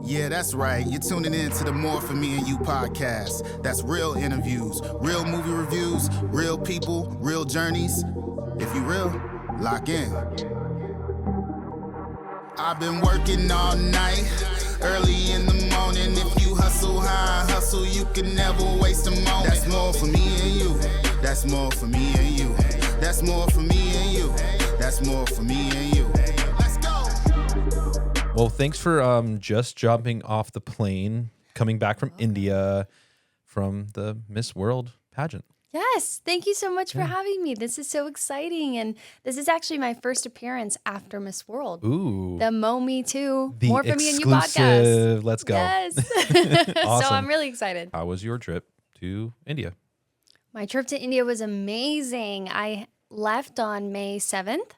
Yeah, that's right. You're tuning in to the More For Me and You podcast. That's real interviews, real movie reviews, real people, real journeys. If you real, lock in. I've been working all night, early in the morning. If you hustle high, hustle, you can never waste a moment. That's more for me and you. That's more for me and you. That's more for me and you. That's more for me and you. Let's go. Well, thanks for just jumping off the plane, coming back from India, from the Miss World pageant. Yes, thank you so much for having me. This is so exciting, and this is actually my first appearance after Miss World. Ooh. The Mo Me Too, The More For Me and You podcast. exclusive. Let's go. Yes. Awesome. So I'm really excited. How was your trip to India? My trip to India was amazing. I left on May 7th,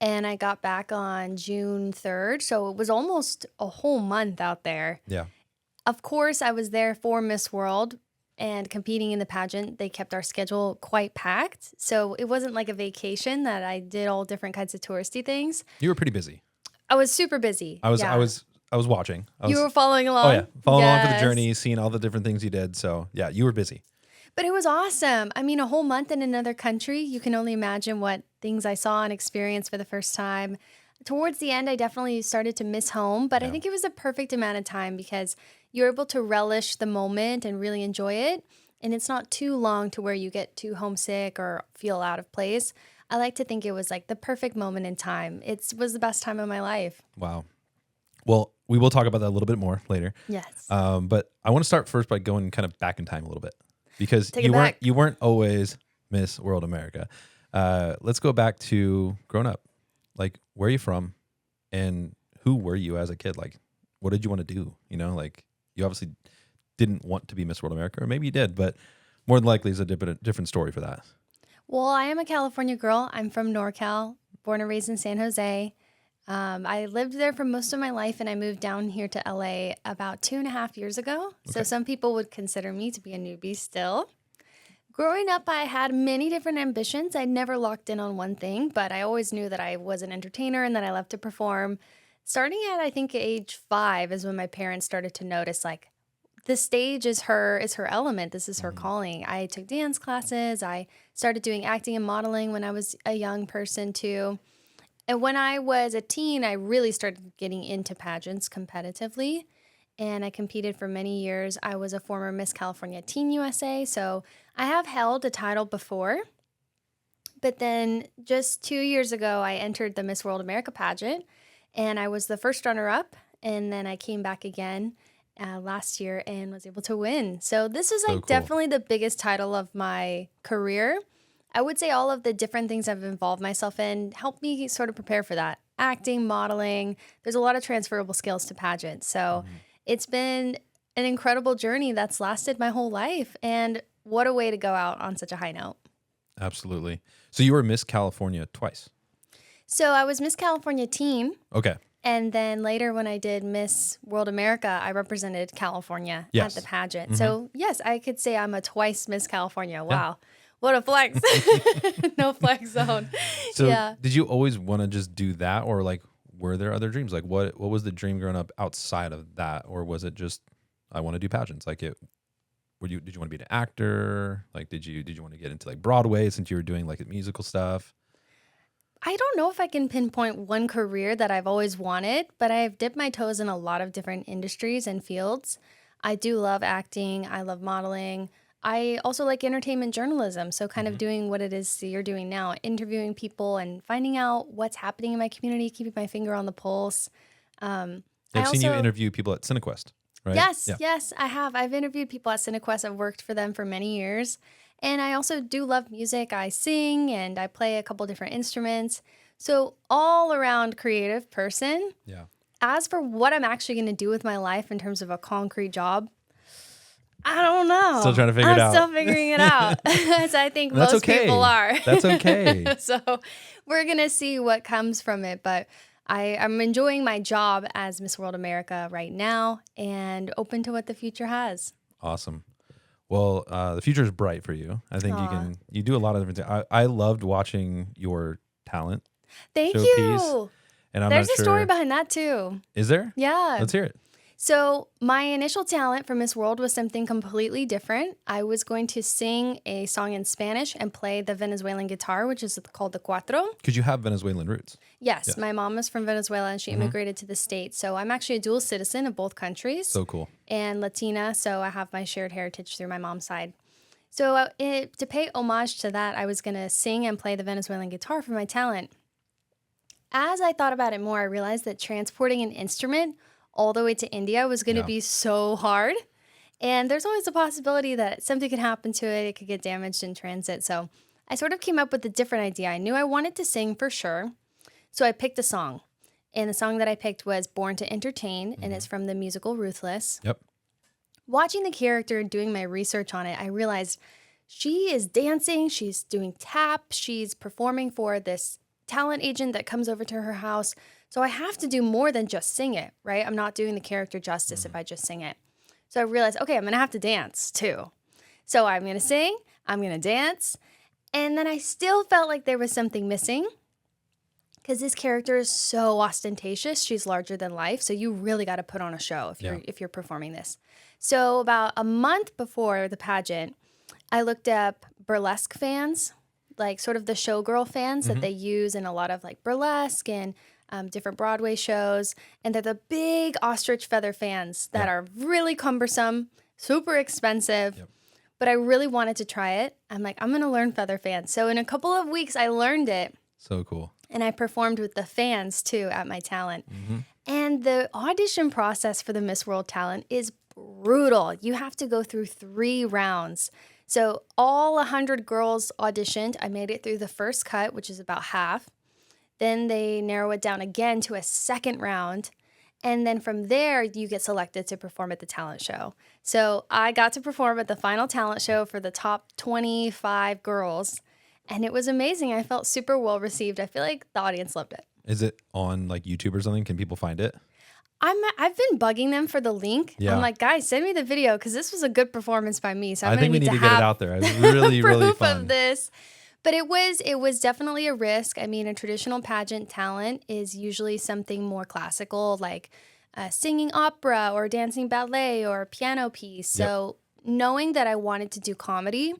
and I got back on June 3rd, so it was almost a whole month out there. Yeah. Of course, I was there for Miss World and competing in the pageant. They kept our schedule quite packed, so it wasn't like a vacation that I did all different kinds of touristy things. You were pretty busy. I was super busy. I was watching. You were following along? Oh yeah, following along for the Yes. journey, seeing all the different things you did. So yeah, you were busy. But it was awesome. I mean, a whole month in another country, you can only imagine what things I saw and experienced for the first time. Towards the end, I definitely started to miss home, but I think it was a perfect amount of time because you're able to relish the moment and really enjoy it. And it's not too long to where you get too homesick or feel out of place. I like to think it was like the perfect moment in time. It was the best time of my life. Wow. Well, we will talk about that a little bit more later. Yes. But I want to start first by going kind of back in time a little bit because Take it back. you weren't always Miss World America. Let's go back to growing up. Like, where are you from, and who were you as a kid? Like, what did you want to do? You know, like you obviously didn't want to be Miss World America, or maybe you did, but more than likely, it's a different story for that. Well, I am a California girl. I'm from NorCal, born and raised in San Jose. I lived there for most of my life, and I moved down here to LA about 2.5 years ago. So some people would consider me to be a newbie still. Growing up, I had many different ambitions. I never locked in on one thing, but I always knew that I was an entertainer and that I loved to perform. Starting at, I think, age 5 is when my parents started to notice, like, the stage is her element. This is her calling. I took dance classes. I started doing acting and modeling when I was a young person too. And when I was a teen, I really started getting into pageants competitively. And I competed for many years. I was a former Miss California Teen USA, so I have held a title before. But then just 2 years ago, I entered the Miss World America pageant, and I was the first runner-up. And then I came back again last year and was able to win. So this is like definitely the biggest title of my career. I would say all of the different things I've involved myself in helped me sort of prepare for that. Acting, modeling, there's a lot of transferable skills to pageants. So it's been an incredible journey that's lasted my whole life. And what a way to go out on such a high note. Absolutely. So you were Miss California twice. So I was Miss California Teen. Okay. And then later when I did Miss World America, I represented California at the pageant. So yes, I could say I'm a twice Miss California. Wow. What a flex. No flex zone. So did you always want to just do that, or like were there other dreams? Like what was the dream growing up outside of that, or was it just I want to do pageants? Like did you want to be an actor? Like did you want to get into like Broadway since you were doing like musical stuff? I don't know if I can pinpoint one career that I've always wanted, but I've dipped my toes in a lot of different industries and fields. I do love acting. I love modeling. I also like entertainment journalism, so kind of doing what it is that you're doing now, interviewing people and finding out what's happening in my community, keeping my finger on the pulse. I've seen you interview people at CineQuest, right? Yes, I have. I've interviewed people at CineQuest. I've worked for them for many years. And I also do love music. I sing and I play a couple different instruments. So all around creative person. Yeah. As for what I'm actually going to do with my life in terms of a concrete job, I don't know. Still trying to figure it out. I'm still figuring it out, as I think That's most people are. That's okay. So we're going to see what comes from it. But I'm enjoying my job as Miss World America right now and open to what the future has. Awesome. Well, the future is bright for you. I think you do a lot of different things. I loved watching your talent. Thank showpiece, you. And I'm There's not a story behind that too. Is there? Yeah. Let's hear it. So my initial talent for Miss World was something completely different. I was going to sing a song in Spanish and play the Venezuelan guitar, which is called the cuatro. Because you have Venezuelan roots. Yes, Yeah. my mom is from Venezuela and she immigrated to the States. So I'm actually a dual citizen of both countries. So cool. And Latina, so I have my shared heritage through my mom's side. So to pay homage to that, I was going to sing and play the Venezuelan guitar for my talent. As I thought about it more, I realized that transporting an instrument all the way to India was going to be so hard. And there's always a possibility that something could happen to it. It could get damaged in transit. So I sort of came up with a different idea. I knew I wanted to sing for sure. So I picked a song. And the song that I picked was Born to Entertain. And it's from the musical Ruthless. Yep. Watching the character and doing my research on it, I realized she is dancing. She's doing tap. She's performing for this talent agent that comes over to her house. So I have to do more than just sing it, right? I'm not doing the character justice if I just sing it. So I realized, okay, I'm going to have to dance too. So I'm going to sing, I'm going to dance. And then I still felt like there was something missing because this character is so ostentatious. She's larger than life. So you really got to put on a show if you're performing this. So about a month before the pageant, I looked up burlesque fans, like sort of the showgirl fans that they use in a lot of like burlesque and different Broadway shows. And they're the big ostrich feather fans that are really cumbersome, super expensive. Yep. But I really wanted to try it. I'm like, I'm going to learn feather fans. So in a couple of weeks, I learned it. So cool. And I performed with the fans too at my talent. And the audition process for the Miss World talent is brutal. You have to go through 3 rounds. So all 100 girls auditioned. I made it through the first cut, which is about half. Then they narrow it down again to a second round. And then from there, you get selected to perform at the talent show. So I got to perform at the final talent show for the top 25 girls. And it was amazing. I felt super well received. I feel like the audience loved it. Is it on like YouTube or something? Can people find it? I've been bugging them for the link. Yeah. I'm like, guys, send me the video because this was a good performance by me. So I think we need to get it out there. It was really, really fun. Of this. But it was definitely a risk. I mean, a traditional pageant talent is usually something more classical, like singing opera or dancing ballet or a piano piece. So knowing that I wanted to do comedy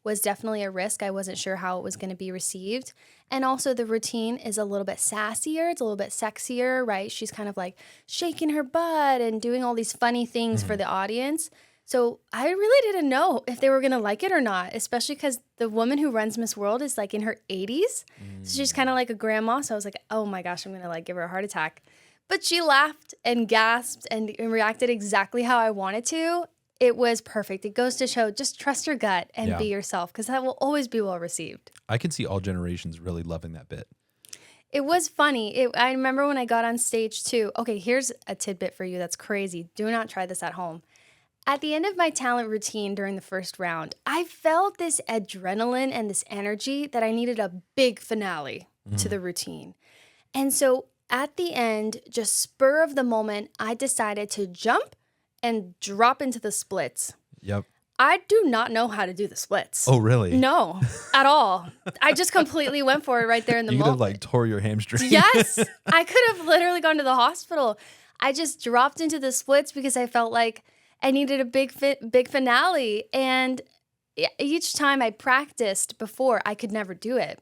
was definitely a risk. I wasn't sure how it was going to be received. And also the routine is a little bit sassier. It's a little bit sexier, right? She's kind of like shaking her butt and doing all these funny things for the audience. So I really didn't know if they were going to like it or not, especially because the woman who runs Miss World is like in her 80s. So she's kind of like a grandma. So I was like, oh my gosh, I'm going to like give her a heart attack. But she laughed and gasped and reacted exactly how I wanted to. It was perfect. It goes to show, just trust your gut and be yourself because that will always be well received. I can see all generations really loving that bit. It was funny. I remember when I got on stage too. Okay, here's a tidbit for you that's crazy. Do not try this at home. At the end of my talent routine during the first round, I felt this adrenaline and this energy that I needed a big finale to the routine. And so at the end, just spur of the moment, I decided to jump and drop into the splits. Yep. I do not know how to do the splits. Oh, really? No, at all. I just completely went for it right there in the You could moment. have like tore your hamstring. Yes, I could have literally gone to the hospital. I just dropped into the splits because I felt like I needed a big finale. And each time I practiced before, I could never do it.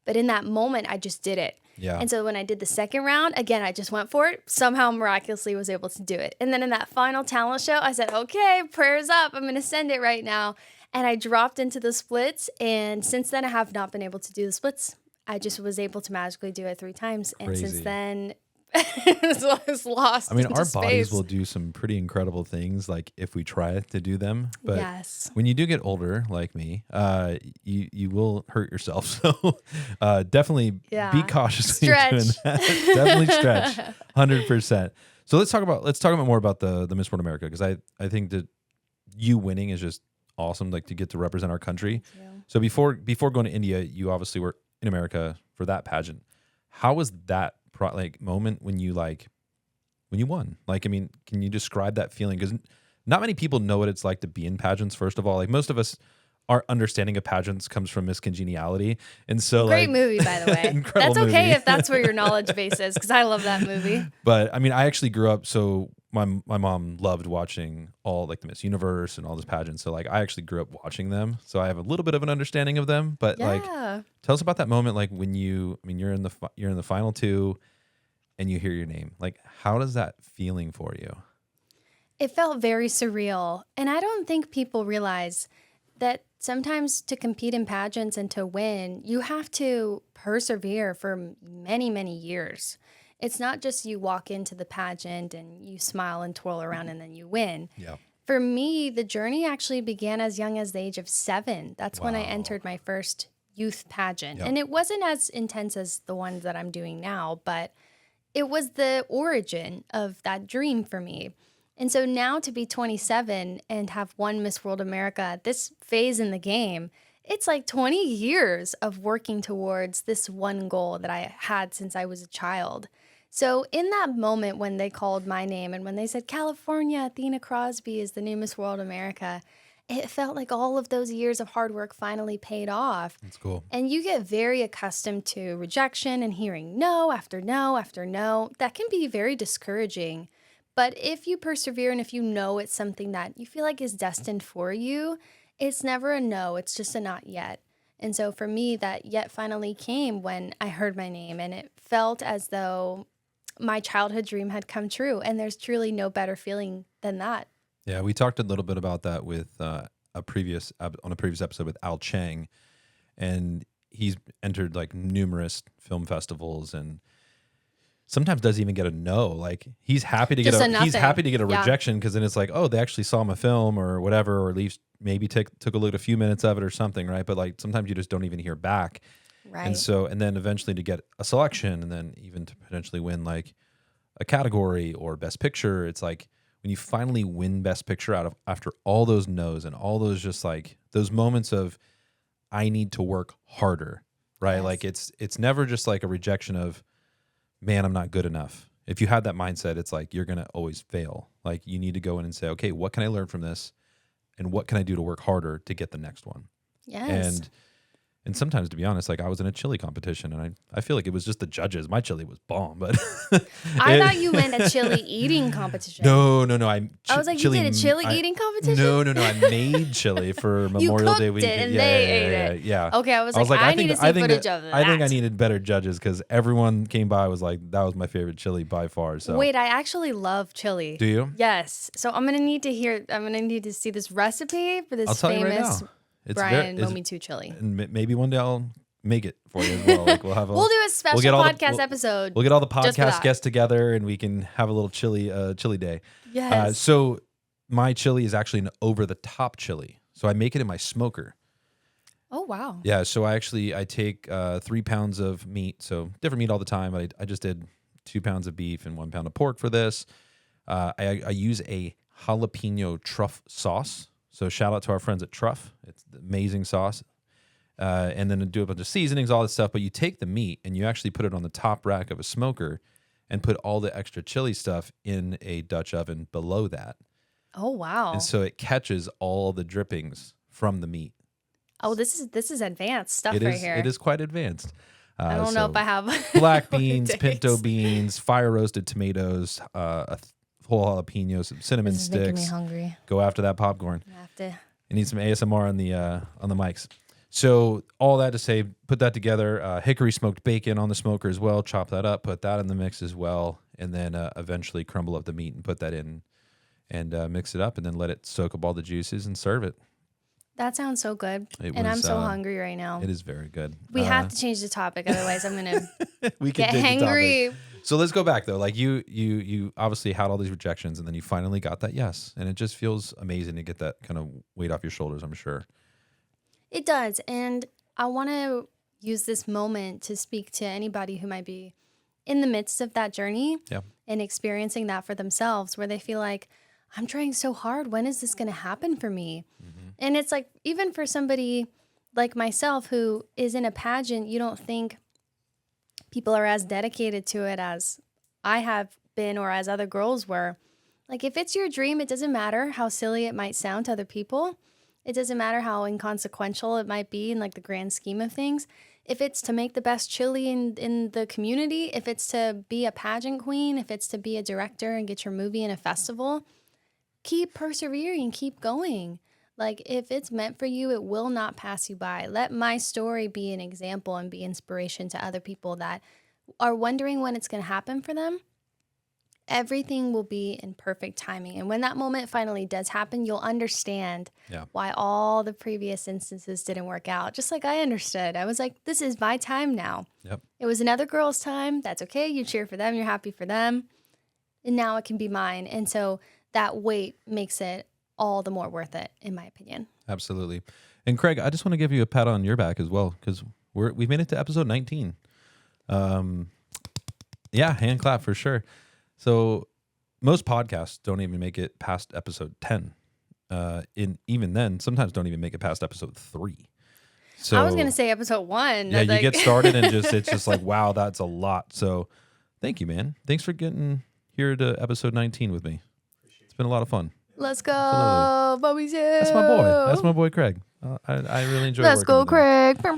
But in that moment, I just did it. Yeah. And so when I did the second round, again, I just went for it. Somehow miraculously was able to do it. And then in that final talent show, I said, okay, prayers up. I'm going to send it right now. And I dropped into the splits. And since then, I have not been able to do the splits. I just was able to magically do it 3 times. And Crazy. since then, it was lost. I mean, into our space. bodies will do some pretty incredible things, like if we try to do them. But yes. when you do get older, like me, you will hurt yourself. So definitely be cautious when you're doing that. Definitely stretch, 100%. So let's talk about more about the Miss World America, because I think that you winning is just awesome, like to get to represent our country. So before going to India, you obviously were in America for that pageant. How was that moment when you won? Like, I mean, can you describe that feeling? Because not many people know what it's like to be in pageants. First of all, like most of us, our understanding of pageants comes from Miss Congeniality, and so great movie, by the way. That's okay movie. if that's where your knowledge base is, because I love that movie. But I mean, I actually grew up. So my mom loved watching all like the Miss Universe and all this pageants. So like I actually grew up watching them. So I have a little bit of an understanding of them. But like, tell us about that moment, like when you're in the final two, and you hear your name. Like, how does that feeling for you? It felt very surreal. And I don't think people realize that sometimes to compete in pageants and to win, you have to persevere for many, many years. It's not just you walk into the pageant and you smile and twirl around and then you win. Yeah. For me, the journey actually began as young as the age of 7. That's when I entered my first youth pageant. Yep. And it wasn't as intense as the ones that I'm doing now, but it was the origin of that dream for me. And so now to be 27 and have won Miss World America at this phase in the game, it's like 20 years of working towards this one goal that I had since I was a child. So in that moment when they called my name and when they said, California, Athenna Crosby is the new Miss World America, it felt like all of those years of hard work finally paid off. That's cool. And you get very accustomed to rejection and hearing no after no after no. That can be very discouraging. But if you persevere and if you know it's something that you feel like is destined for you, it's never a no, it's just a not yet. And so for me, that yet finally came when I heard my name, and it felt as though my childhood dream had come true. And there's truly no better feeling than that. Yeah, we talked a little bit about that with on a previous episode with Al Chang, and he's entered like numerous film festivals and sometimes doesn't even get a no. Like he's happy to get a rejection, because then it's like, oh, they actually saw my film or whatever, or at least maybe took a look at a few minutes of it or something, right? But like sometimes you just don't even hear back. Right. And then eventually to get a selection, and then even to potentially win like a category or best picture, it's like when you finally win best picture after all those no's and all those just like those moments of I need to work harder, right? Yes. Like it's never just like a rejection of, man, I'm not good enough. If you had that mindset, it's like you're going to always fail. Like you need to go in and say, okay, what can I learn from this? And what can I do to work harder to get the next one? Yes. And sometimes, to be honest, like I was in a chili competition, and I feel like it was just the judges. My chili was bomb, but I thought you meant a chili eating competition. No. I was like, you did a chili eating competition? No. I made chili for Memorial Day weekend. And they ate it. Yeah. Okay, I was like, I need to see footage of that. I think I needed better judges, because everyone came by was like, that was my favorite chili by far. So wait, I actually love chili. Do you? Yes. So I'm gonna need to see this recipe for this I'll tell you right famous now. Brian Momi2 chili. And maybe one day I'll make it for you as well. Like we'll do a special podcast episode. We'll get all the podcast guests together, and we can have a little chili day. Yes. So my chili is actually an over-the-top chili. So I make it in my smoker. Oh, wow. Yeah. So I take 3 pounds of meat. So different meat all the time. I just did 2 pounds of beef and 1 pound of pork for this. I use a jalapeno truff sauce. So shout out to our friends at Truff. It's the amazing sauce. And then do a bunch of seasonings, all this stuff. But you take the meat and you actually put it on the top rack of a smoker and put all the extra chili stuff in a Dutch oven below that. Oh, wow. And so it catches all the drippings from the meat. Oh, this is advanced stuff right here. It is quite advanced. I don't know if I have black beans, pinto beans, fire roasted tomatoes, a whole jalapeno, some cinnamon this is sticks. making me hungry. Go after that popcorn. I have to. You need some ASMR on the mics. So all that to say, put that together. Hickory smoked bacon on the smoker as well. Chop that up, put that in the mix as well, and then eventually crumble up the meat and put that in, and mix it up, and then let it soak up all the juices and serve it. That sounds so good, and I'm so hungry right now. It is very good. We have to change the topic, otherwise I'm gonna we get hangry. So let's go back though. Like you obviously had all these rejections, and then you finally got that yes, and it just feels amazing to get that kind of weight off your shoulders, I'm sure. It does, and I want to use this moment to speak to anybody who might be in the midst of that journey and experiencing that for themselves, where they feel like, I'm trying so hard. When is this going to happen for me? Mm-hmm. And it's like, even for somebody like myself who is in a pageant, you don't think people are as dedicated to it as I have been or as other girls were. Like, if it's your dream, it doesn't matter how silly it might sound to other people. It doesn't matter how inconsequential it might be in like the grand scheme of things. If it's to make the best chili in the community, if it's to be a pageant queen, if it's to be a director and get your movie in a festival, keep persevering, keep going. Like, if it's meant for you, it will not pass you by. Let my story be an example and be inspiration to other people that are wondering when it's going to happen for them. Everything will be in perfect timing. And when that moment finally does happen, you'll understand why all the previous instances didn't work out. Just like I understood. I was like, this is my time now. Yep. It was another girl's time. That's okay. You cheer for them. You're happy for them. And now it can be mine. And so that wait makes it all the more worth it, in my opinion. Absolutely. And Craig, I just want to give you a pat on your back as well, because we've made it to episode 19. Yeah, hand clap for sure. So most podcasts don't even make it past episode 10. Even then, sometimes don't even make it past episode 3. So I was going to say episode 1. Yeah, you get started and it's just like, wow, that's a lot. So thank you, man. Thanks for getting here to episode 19 with me. It's been a lot of fun. Let's go, Bobby. That's my boy. That's my boy, Craig. I really enjoy. Let's go, Craig. That's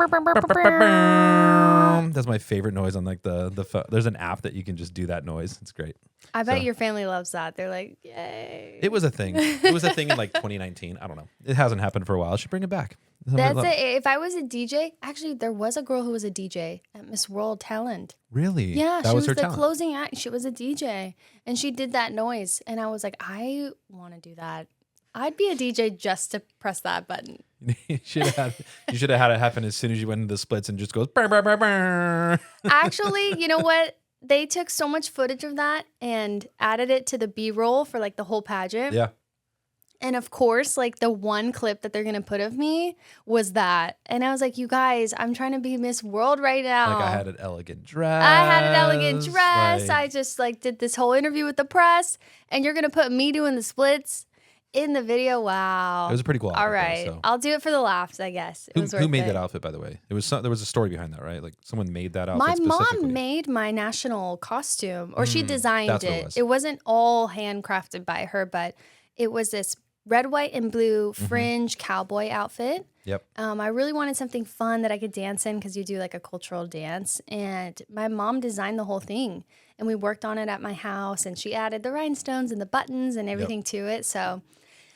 my favorite noise on like the. There's an app that you can just do that noise. It's great. I bet your family loves that. They're like, yay. It was a thing. It was a thing in like 2019. I don't know. It hasn't happened for a while. I should bring it back. That's it. If I was a DJ, actually, there was a girl who was a DJ at Miss World Talent. Really? Yeah, that she was her the talent. closing act. She was a DJ, and she did that noise. And I was like, I want to do that. I'd be a DJ just to press that button. You should have had it happen as soon as you went into the splits and just goes. Burr, burr, burr, burr. Actually, you know what? They took so much footage of that and added it to the B-roll for like the whole pageant. Yeah. And of course, like the one clip that they're going to put of me was that. And I was like, you guys, I'm trying to be Miss World right now. Like I had an elegant dress. I had an elegant dress. I just like did this whole interview with the press. And you're going to put me doing the splits in the video. Wow. It was a pretty cool outfit. All right. Though, so. I'll do it for the laughs, I guess. Who made that outfit, by the way? There was a story behind that, right? Like someone made that outfit My specifically. mom made my national costume, or she designed it. It wasn't all handcrafted by her, but it was this red, white, and blue fringe cowboy outfit. Yep. I really wanted something fun that I could dance in because you do like a cultural dance. And my mom designed the whole thing. And we worked on it at my house. And she added the rhinestones and the buttons and everything to it. So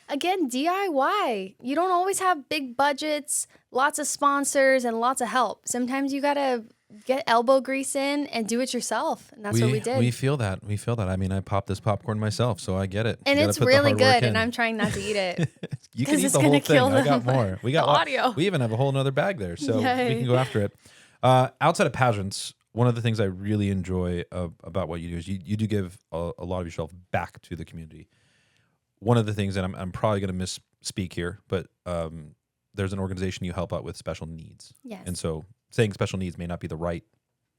again, DIY. You don't always have big budgets, lots of sponsors, and lots of help. Sometimes you got to get elbow grease in and do it yourself. And that's what we did. We feel that. I mean, I popped this popcorn myself, so I get it. And it's really good, and I'm trying not to eat it. You can eat it's the whole gonna thing. kill I got more. We got audio. We even have a whole nother bag there, so Yay. we can go after it. Outside of pageants, one of the things I really enjoy about what you do is you do give a lot of yourself back to the community. One of the things, and I'm probably going to misspeak here, but there's an organization you help out with special needs. Yes. And so saying special needs may not be the right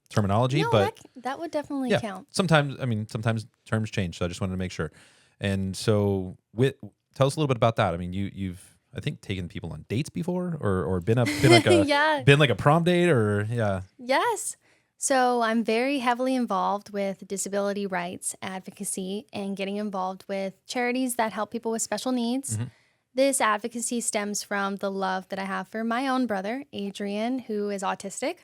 terminology, but that would definitely count. Sometimes terms change, so I just wanted to make sure. And so tell us a little bit about that. I mean, you've I think taken people on dates before or been like a been like a prom date or Yes. So I'm very heavily involved with disability rights advocacy and getting involved with charities that help people with special needs. Mm-hmm. This advocacy stems from the love that I have for my own brother, Adrian, who is autistic.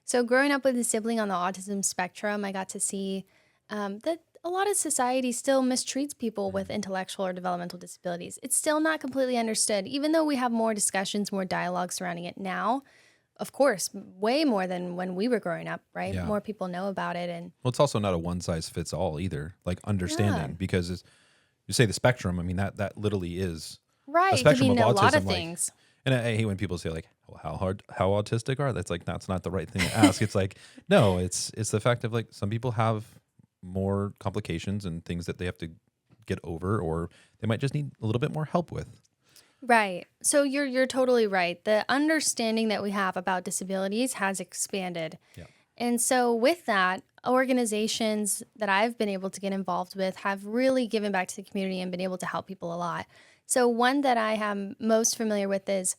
So growing up with a sibling on the autism spectrum, I got to see that a lot of society still mistreats people with intellectual or developmental disabilities. It's still not completely understood, even though we have more discussions, more dialogue surrounding it now. Of course, way more than when we were growing up, right? Yeah. More people know about it. And well, it's also not a one size fits all either, like understanding, because you say the spectrum, I mean, that literally is right. a spectrum it could mean of autism. A lot of like, things. And I hate when people say like, well, how autistic are they? That's like, that's not the right thing to ask. It's like, no, it's the fact of like, some people have more complications and things that they have to get over, or they might just need a little bit more help with. Right. So you're totally right. The understanding that we have about disabilities has expanded. Yeah. And so with that, organizations that I've been able to get involved with have really given back to the community and been able to help people a lot. So one that I am most familiar with is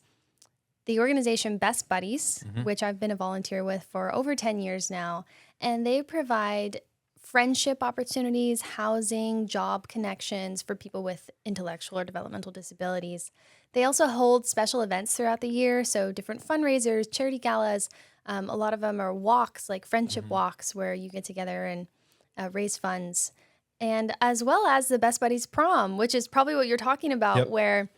the organization Best Buddies, which I've been a volunteer with for over 10 years now. And they provide friendship opportunities, housing, job connections for people with intellectual or developmental disabilities. They also hold special events throughout the year, so different fundraisers, charity galas, A lot of them are walks, like friendship walks, where you get together and raise funds. And as well as the Best Buddies prom, which is probably what you're talking about, Yep. where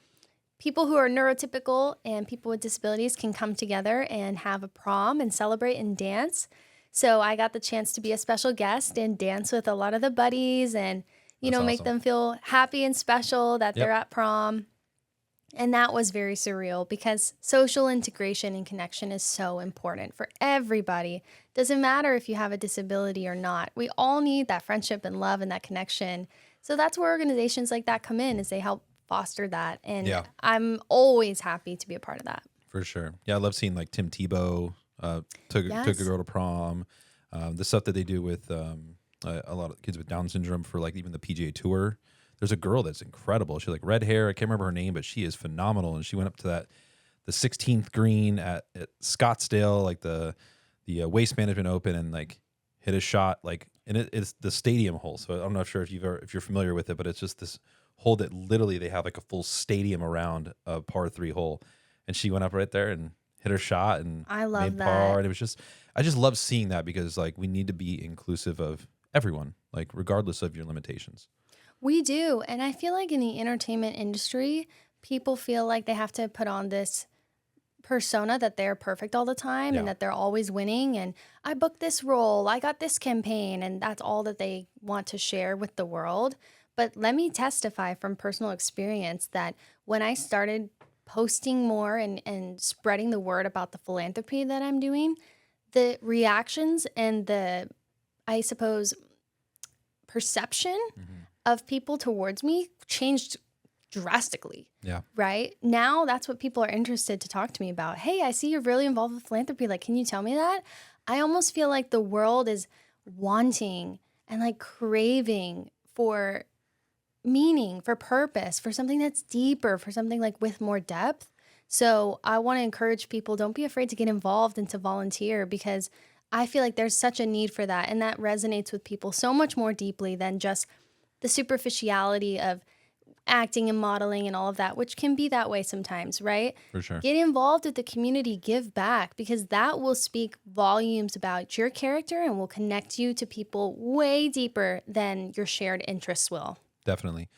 people who are neurotypical and people with disabilities can come together and have a prom and celebrate and dance. So I got the chance to be a special guest and dance with a lot of the buddies and, That's make awesome. them feel happy and special that they're Yep. at prom. And that was very surreal because social integration and connection is so important for everybody. Doesn't matter if you have a disability or not. We all need that friendship and love and that connection. So that's where organizations like that come in, is they help foster that. And Yeah. I'm always happy to be a part of that. For sure. Yeah, I love seeing like Tim Tebow took Yes. a girl to prom. The stuff that they do with a lot of kids with Down syndrome for like even the PGA Tour. There's a girl that's incredible. She like red hair. I can't remember her name, but she is phenomenal. And she went up to the 16th green at Scottsdale, like the Waste Management Open, and like hit a shot like, and it's the stadium hole. So I'm not sure if you're familiar with it, but it's just this hole that literally they have like a full stadium around a par 3 hole. And she went up right there and hit her shot and I love made that. par. And it was just, I just love seeing that because like we need to be inclusive of everyone, like regardless of your limitations. We do. And I feel like in the entertainment industry, people feel like they have to put on this persona that they're perfect all the time Yeah. and that they're always winning. And I booked this role, I got this campaign, and that's all that they want to share with the world. But let me testify from personal experience that when I started posting more and spreading the word about the philanthropy that I'm doing, the reactions and the, I suppose, perception of people towards me changed drastically. Yeah. Right? Now that's what people are interested to talk to me about. Hey, I see you're really involved with philanthropy. Like, can you tell me that? I almost feel like the world is wanting and like craving for meaning, for purpose, for something that's deeper, for something like with more depth. So I want to encourage people, don't be afraid to get involved and to volunteer, because I feel like there's such a need for that. And that resonates with people so much more deeply than just the superficiality of acting and modeling and all of that, which can be that way sometimes, right? For sure. Get involved with the community, give back, because that will speak volumes about your character and will connect you to people way deeper than your shared interests will. Definitely.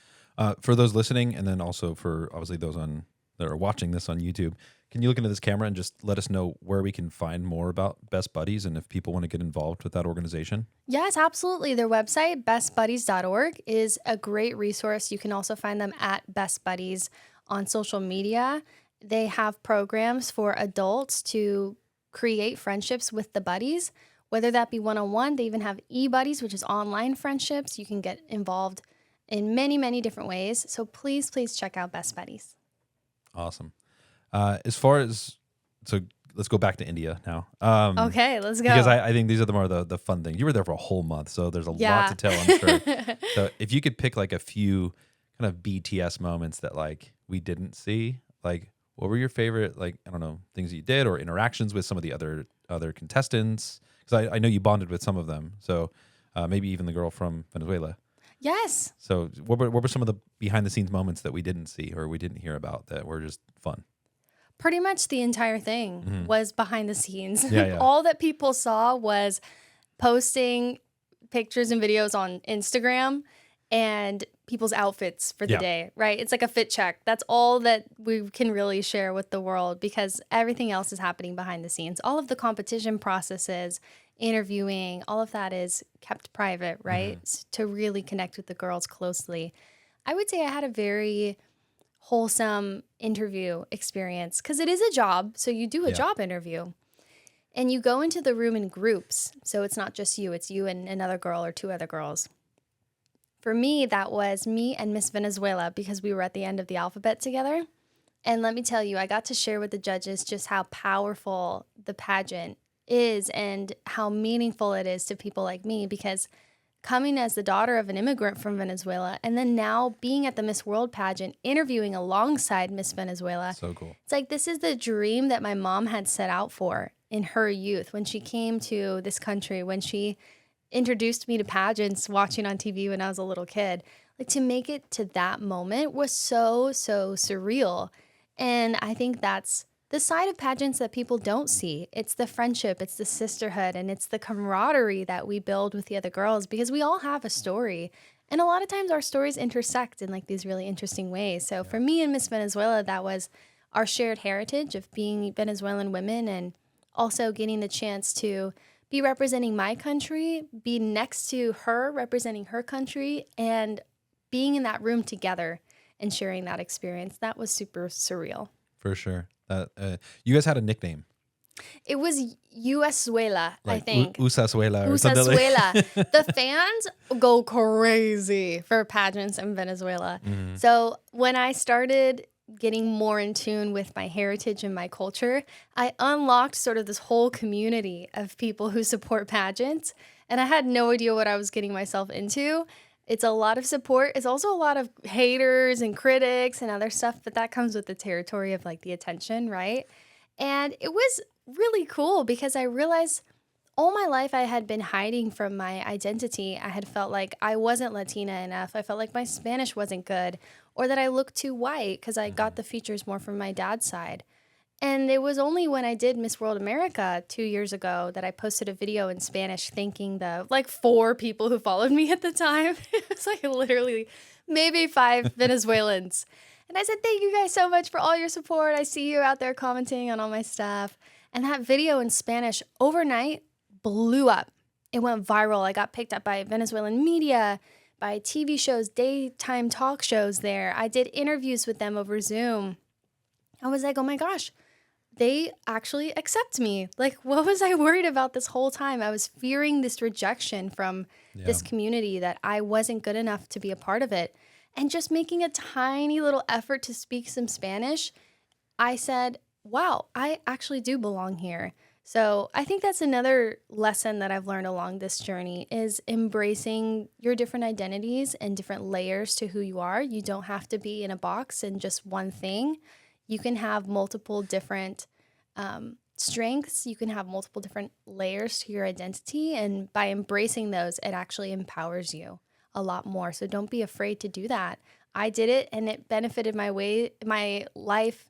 For those listening, and then also for obviously those that are watching this on YouTube, can you look into this camera and just let us know where we can find more about Best Buddies and if people want to get involved with that organization? Yes, absolutely. Their website, bestbuddies.org, is a great resource. You can also find them at Best Buddies on social media. They have programs for adults to create friendships with the buddies, whether that be one-on-one. They even have e-buddies, which is online friendships. You can get involved in many, many different ways. So please, please check out Best Buddies. Awesome. As far as, so let's go back to India now. Okay, let's go. Because I think these are the more the fun things. You were there for a whole month, so there's a lot to tell, I'm sure. So if you could pick like a few kind of BTS moments that like we didn't see, like what were your favorite, like, I don't know, things you did or interactions with some of the other contestants? Because I know you bonded with some of them. So maybe even the girl from Venezuela. Yes. So what were some of the behind the scenes moments that we didn't see or we didn't hear about that were just fun? Pretty much the entire thing was behind the scenes. Yeah. All that people saw was posting pictures and videos on Instagram and people's outfits for the day, right? It's like a fit check. That's all that we can really share with the world, because everything else is happening behind the scenes. All of the competition processes, interviewing, all of that is kept private, right? To really connect with the girls closely. I would say I had a very wholesome interview experience, because it is a job. So you do a job interview and you go into the room in groups. So it's not just you, it's you and another girl or two other girls. For me, that was me and Miss Venezuela, because we were at the end of the alphabet together. And let me tell you, I got to share with the judges just how powerful the pageant is and how meaningful it is to people like me, because coming as the daughter of an immigrant from Venezuela and then now being at the Miss World pageant, interviewing alongside Miss Venezuela. So cool. It's like, this is the dream that my mom had set out for in her youth when she came to this country, when she introduced me to pageants watching on TV when I was a little kid. Like, to make it to that moment was so, so surreal. And I think that's the side of pageants that people don't see. It's the friendship, it's the sisterhood, and it's the camaraderie that we build with the other girls because we all have a story. And a lot of times our stories intersect in like these really interesting ways. So for me and Miss Venezuela, that was our shared heritage of being Venezuelan women and also getting the chance to be representing my country, be next to her representing her country, and being in that room together and sharing that experience. That was super surreal. For sure. You guys had a nickname. It was USuela, Like I think. Usasuela or something like Usasuela. The fans go crazy for pageants in Venezuela. Mm-hmm. So when I started getting more in tune with my heritage and my culture, I unlocked sort of this whole community of people who support pageants. And I had no idea what I was getting myself into. It's a lot of support. It's also a lot of haters and critics and other stuff, but that comes with the territory of like the attention, right? And it was really cool because I realized all my life I had been hiding from my identity. I had felt like I wasn't Latina enough. I felt like my Spanish wasn't good or that I looked too white because I got the features more from my dad's side. And it was only when I did Miss World America 2 years ago that I posted a video in Spanish thanking the like 4 people who followed me at the time. It was like literally maybe 5 Venezuelans. And I said, thank you guys so much for all your support. I see you out there commenting on all my stuff. And that video in Spanish overnight blew up. It went viral. I got picked up by Venezuelan media, by TV shows, daytime talk shows there. I did interviews with them over Zoom. I was like, oh my gosh, they actually accept me. Like, what was I worried about this whole time? I was fearing this rejection from this community that I wasn't good enough to be a part of it. And just making a tiny little effort to speak some Spanish, I said, wow, I actually do belong here. So I think that's another lesson that I've learned along this journey is embracing your different identities and different layers to who you are. You don't have to be in a box and just one thing. You can have multiple different strengths. You can have multiple different layers to your identity. And by embracing those, it actually empowers you a lot more. So don't be afraid to do that. I did it and it benefited my life.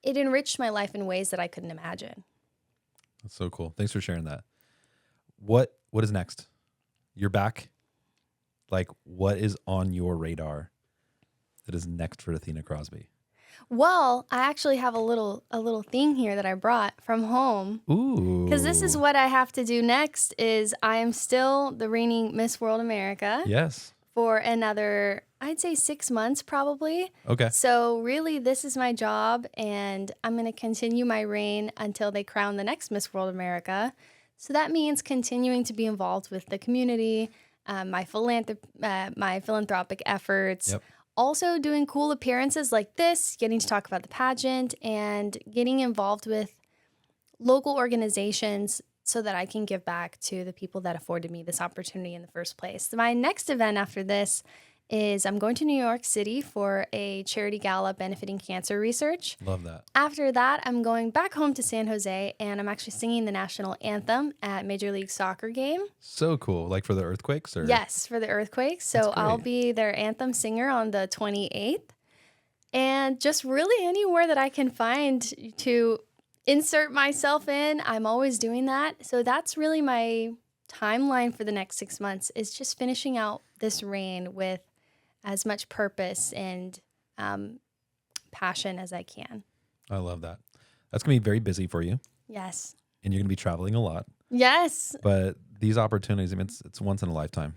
It enriched my life in ways that I couldn't imagine. That's so cool. Thanks for sharing that. What is next? You're back. Like, what is on your radar that is next for Athenna Crosby? Well, I actually have a little thing here that I brought from home. Ooh. Because this is what I have to do next is I am still the reigning Miss World America. Yes. For another, I'd say 6 months probably. Okay. So really this is my job and I'm going to continue my reign until they crown the next Miss World America. So that means continuing to be involved with the community, my philanthropic efforts. Yep. Also doing cool appearances like this, getting to talk about the pageant and getting involved with local organizations so that I can give back to the people that afforded me this opportunity in the first place. My next event after this is I'm going to New York City for a charity gala benefiting cancer research. Love that. After that, I'm going back home to San Jose and I'm actually singing the national anthem at Major League Soccer game. So cool. Like for the earthquakes? Or? Yes, for the earthquakes. So I'll be their anthem singer on the 28th. And just really anywhere that I can find to insert myself in, I'm always doing that. So that's really my timeline for the next 6 months is just finishing out this reign with as much purpose and passion as I can. I love that. That's going to be very busy for you. Yes. And you're going to be traveling a lot. Yes. But these opportunities, I mean, it's once in a lifetime.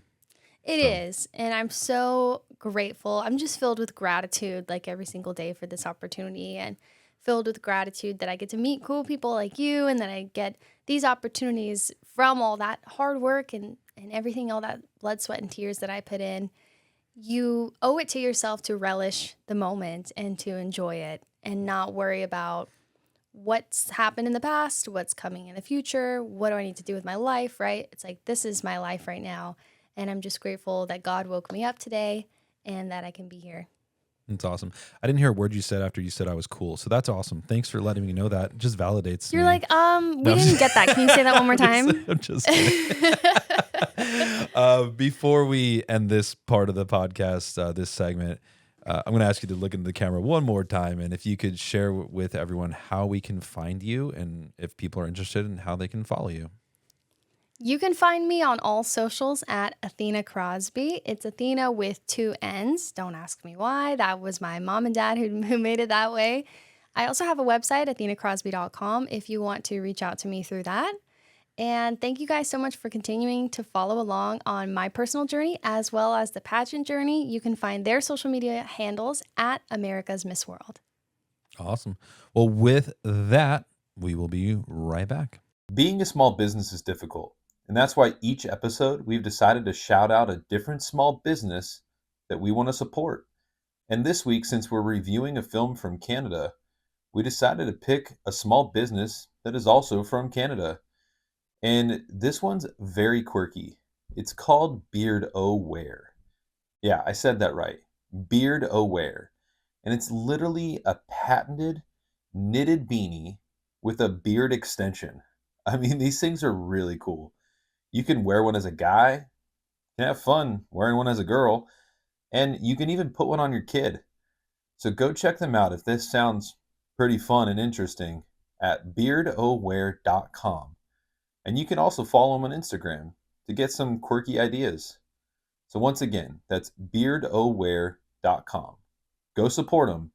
It is. And I'm so grateful. I'm just filled with gratitude like every single day for this opportunity and filled with gratitude that I get to meet cool people like you and that I get these opportunities from all that hard work and everything, all that blood, sweat, and tears that I put in. You owe it to yourself to relish the moment and to enjoy it and not worry about what's happened in the past, what's coming in the future, what do I need to do with my life, right? It's like, this is my life right now. And I'm just grateful that God woke me up today and that I can be here. That's awesome. I didn't hear a word you said after you said I was cool. So that's awesome. Thanks for letting me know that. It just validates You're me. like, we didn't get that. Can you say that one more time? I'm just kidding. Before we end this part of the podcast, this segment, I'm going to ask you to look into the camera one more time, and if you could share with everyone how we can find you and if people are interested in how they can follow you. You can find me on all socials at Athenna Crosby. It's Athena with 2 N's. Don't ask me why. That was my mom and dad who made it that way. I also have a website, athennacrosby.com, if you want to reach out to me through that. And thank you guys so much for continuing to follow along on my personal journey as well as the pageant journey. You can find their social media handles at America's Miss World. Awesome. Well, with that, we will be right back. Being a small business is difficult, and that's why each episode we've decided to shout out a different small business that we want to support. And this week, since we're reviewing a film from Canada, we decided to pick a small business that is also from Canada. And this one's very quirky. It's called Beard O Wear. Yeah, I said that right. Beard O Wear. And it's literally a patented knitted beanie with a beard extension. I mean, these things are really cool. You can wear one as a guy, you can have fun wearing one as a girl, and you can even put one on your kid. So go check them out if this sounds pretty fun and interesting at beardowear.com. And you can also follow them on Instagram to get some quirky ideas. So once again, that's beardowear.com. Go support them.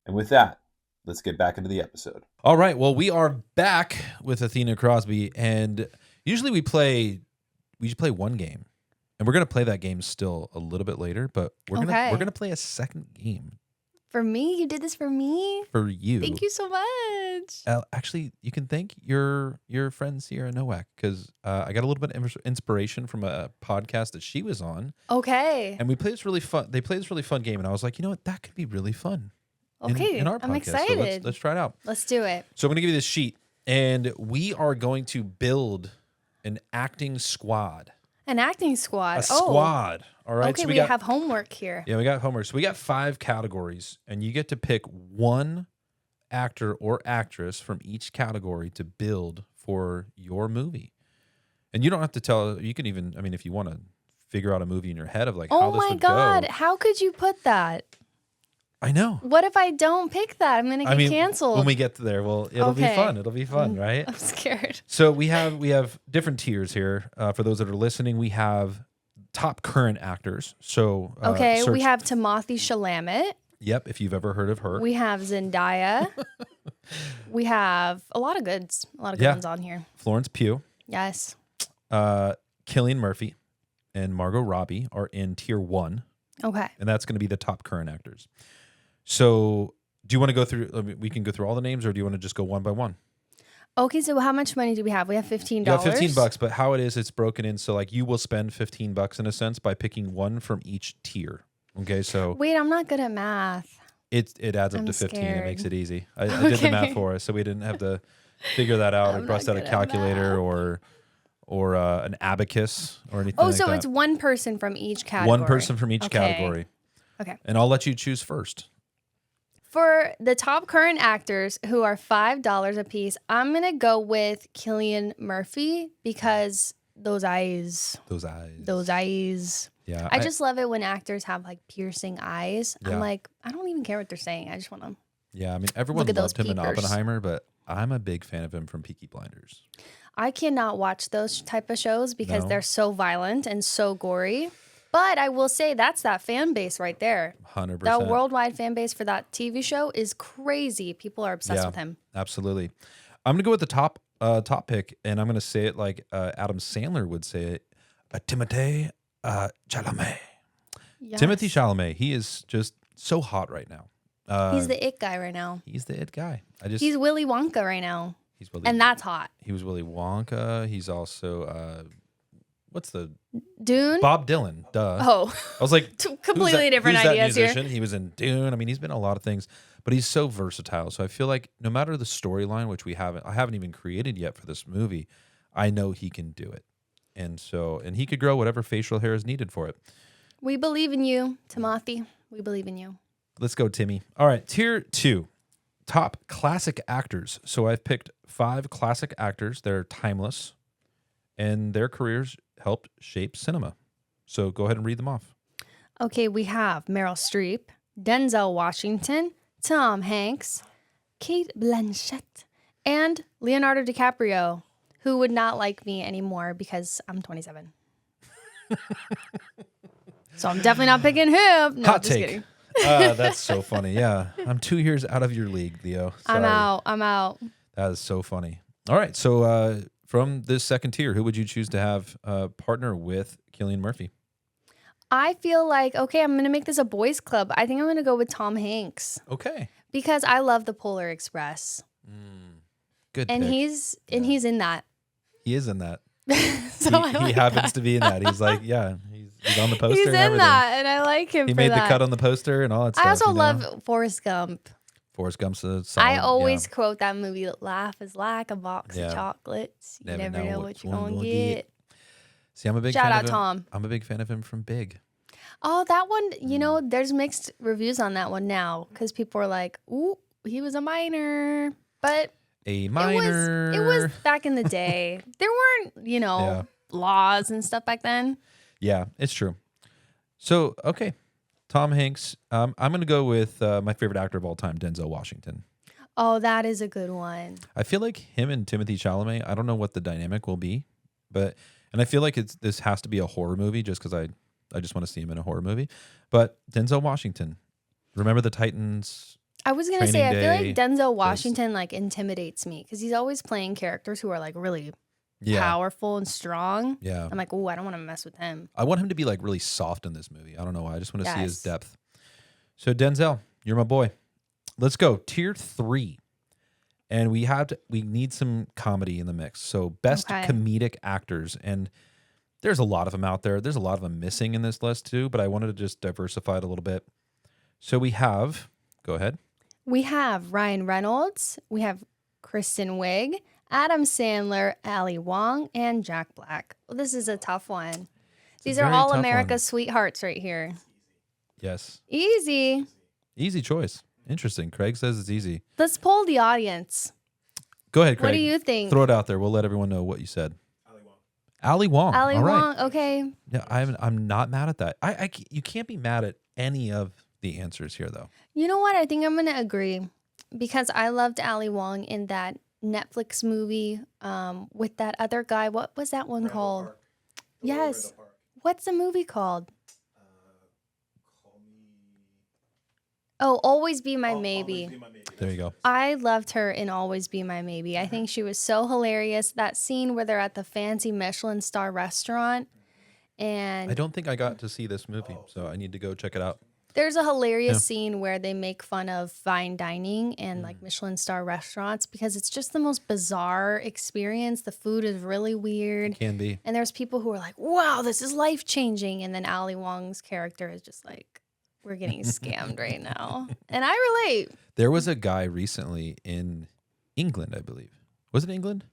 And with that, let's get back into the episode. All right. Well, we are back with Athenna Crosby, and usually we just play one game, and we're going to play that game still a little bit later, but we're going to play a second game. For me? You did this for me? For you. Thank you so much. Actually, you can thank your friend Sierra Nowak, because I got a little bit of inspiration from a podcast that she was on. Okay. And we played this really fun. They played this really fun game, and I was like, you know what, that could be really fun. Okay, in our podcast. I'm excited. So let's try it out. Let's do it. So I'm going to give you this sheet, and we are going to build an acting squad. An acting squad. A squad. All right. Okay, so we have homework here. Yeah, we got homework. So we got 5 categories, and you get to pick one actor or actress from each category to build for your movie. And you don't have to tell. You can even, I mean, if you want to figure out a movie in your head of like how this would go. Oh my God, how could you put that? I know. What if I don't pick that? I'm gonna get canceled. When we get there, well, it'll be fun. It'll be fun, right? I'm scared. So we have different tiers here. For those that are listening, we have top current actors. So we have Timothée Chalamet. Yep, if you've ever heard of her. We have Zendaya. We have a lot of good ones on here. Florence Pugh. Yes. Cillian Murphy and Margot Robbie are in tier 1. Okay. And that's going to be the top current actors. So do you want to go through, we can go through all the names, or do you want to just go one by one? Okay, so how much money do we have? We have $15. You have $15, but how it is, it's broken in. So like you will spend $15 in a sense by picking one from each tier. Okay, so. Wait, I'm not good at math. It adds up to 15. Scared. It makes it easy. I did the math for us, so we didn't have to figure that out or bust out a calculator or an abacus or anything like that. So it's one person from each category. One person from each category. Okay. And I'll let you choose first. For the top current actors who are $5 a piece, I'm going to go with Cillian Murphy because those eyes. Yeah. I just love it when actors have like piercing eyes. Yeah. I'm like, I don't even care what they're saying. I just want to. Yeah. I mean, everyone loved him in Oppenheimer, but I'm a big fan of him from Peaky Blinders. I cannot watch those type of shows because they're so violent and so gory. But I will say that's that fan base right there. 100%. That worldwide fan base for that TV show is crazy. People are obsessed with him. Absolutely. I'm going to go with the top pick, and I'm going to say it like Adam Sandler would say it. Timothée Chalamet. Yes. Timothée Chalamet. He is just so hot right now. He's the it guy right now. He's the it guy. He's Willy Wonka right now. And that's hot. He was Willy Wonka. He's also what's the Dune? Bob Dylan. Duh. Oh, I was like completely different ideas here. He was in Dune. I mean, he's been in a lot of things, but he's so versatile. So I feel like no matter the storyline, which I haven't even created yet for this movie, I know he can do it, and he could grow whatever facial hair is needed for it. We believe in you, Timothée. We believe in you. Let's go, Timmy. All right, tier 2, top classic actors. So I've picked 5 classic actors. They're timeless, and their careers helped shape cinema. So go ahead and read them off. Okay, we have Meryl Streep, Denzel Washington, Tom Hanks, Kate Blanchett, and Leonardo DiCaprio, who would not like me anymore because I'm 27. So I'm definitely not picking him. No, Hot just take. kidding. That's so funny. Yeah. I'm 2 years out of your league, Theo. Sorry. I'm out. That is so funny. All right. So from this second tier, who would you choose to have partner with Cillian Murphy? I feel like, okay, I'm going to make this a boys club. I think I'm going to go with Tom Hanks Okay. because I love the Polar Express. Good And pick. he's in that. He is in that. So I he like happens that. to be in that. He's like, yeah, he's on the poster He's and in everything. that, and I like him He for made that. the cut on the poster and all that stuff. I also you know? love Forrest Gump. Forrest Gump's a solid, I always yeah. quote that movie, laugh is like a box Yeah. of chocolates. You Never never know know what what you're one going will to get. get. See, I'm a big Shout fan out of him. Tom. I'm a big fan of him from Big. Oh, that one, you know, there's mixed reviews on that one now because people are like, ooh, he was a minor. But A minor. it was back in the day. There weren't, you know, Yeah. laws and stuff back then. Yeah, it's true. So, okay. Tom Hanks. I'm going to go with my favorite actor of all time, Denzel Washington. Oh, that is a good one. I feel like him and Timothy Chalamet, I don't know what the dynamic will be, and I feel like this has to be a horror movie just because I just want to see him in a horror movie. But Denzel Washington, Remember the Titans. I was going to say, Training I feel Day like Denzel Washington like intimidates me because he's always playing characters who are like really powerful and strong. Yeah. I'm like, oh, I don't want to mess with him. I want him to be like really soft in this movie. I don't know why. I just want to see his Yes. depth. So Denzel, you're my boy. Let's go. Tier 3. And we need some comedy in the mix. So best Okay. comedic actors. And there's a lot of them out there. There's a lot of them missing in this list too, but I wanted to just diversify it a little bit. So we have, go ahead. We have Ryan Reynolds, we have Kristen Wiig, Adam Sandler, Ali Wong, and Jack Black. Well, this is a tough one. These are very all tough America's sweethearts right here. Yes. Easy. Easy choice. Interesting. Craig says it's easy. Let's poll the audience. Go ahead, Craig. What do you think? Throw it out there. We'll let everyone know what you said. Ali Wong. Ali All right. Wong, okay. Yeah, I'm not mad at that. You can't be mad at any of the answers here though. You know what? I think I'm going to agree because I loved Ali Wong in that Netflix movie with that other guy. What was that one called? Yes. What's the movie called? Oh, Always Be My Maybe. There you go. I loved her in Always Be My Maybe. I think she was so hilarious. That scene where they're at the fancy Michelin star restaurant and I don't think I got to see this movie, so I need to go check it out. there's a hilarious scene where they make fun of fine dining and like Michelin star restaurants because it's just the most bizarre experience. The food is really weird. Can be. And there's people who are like, wow, this is life changing. And then Ali Wong's character is just like, we're getting scammed right now. And I relate. There was a guy recently in England, I believe. Was it England?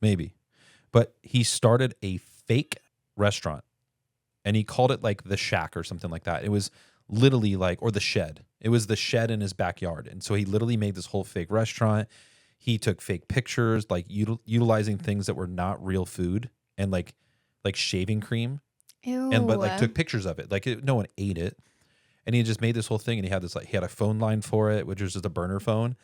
Maybe. But he started a fake restaurant and he called it like the Shack or something like that. It was literally like, or the Shed. It was the Shed in his backyard. And so he literally made this whole fake restaurant. He took fake pictures, like utilizing things that were not real food and like shaving cream. Ew. But like took pictures of it. Like no one ate it. And he just made this whole thing and he had a phone line for it, which was just a burner phone.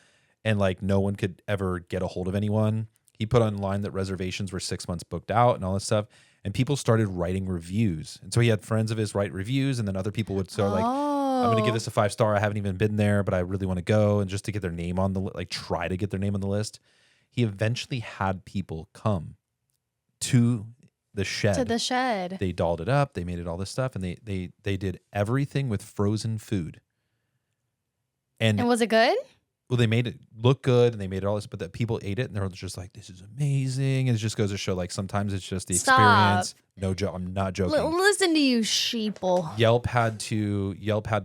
And like no one could ever get a hold of anyone. He put online that reservations were 6 months booked out and all this stuff. And people started writing reviews. And so he had friends of his write reviews and then other people would start like, I'm going to give this a 5-star. I haven't even been there, but I really want to go. And just to get their name on try to get their name on the list. He eventually had people come to the Shed. To the Shed. They dolled it up. They made it all this stuff. And they did everything with frozen food. And was it good? well, they made it look good and they made it all this, but that people ate it and they're just like, this is amazing. And it just goes to show like sometimes it's just the experience. No joke. I'm not joking. Listen to you, sheeple. Yelp had to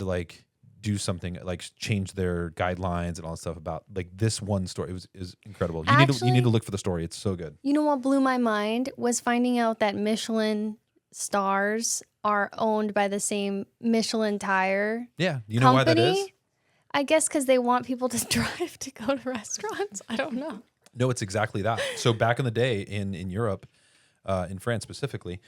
like do something, like change their guidelines and all that stuff about like this one story. It is incredible. You need to look for the story. It's so good. You know what blew my mind was finding out that Michelin stars are owned by the same Michelin tire Yeah. You know company. why that is? I guess because they want people to drive to go to restaurants. I don't know. No, it's exactly that. So back in the day in Europe, in France specifically,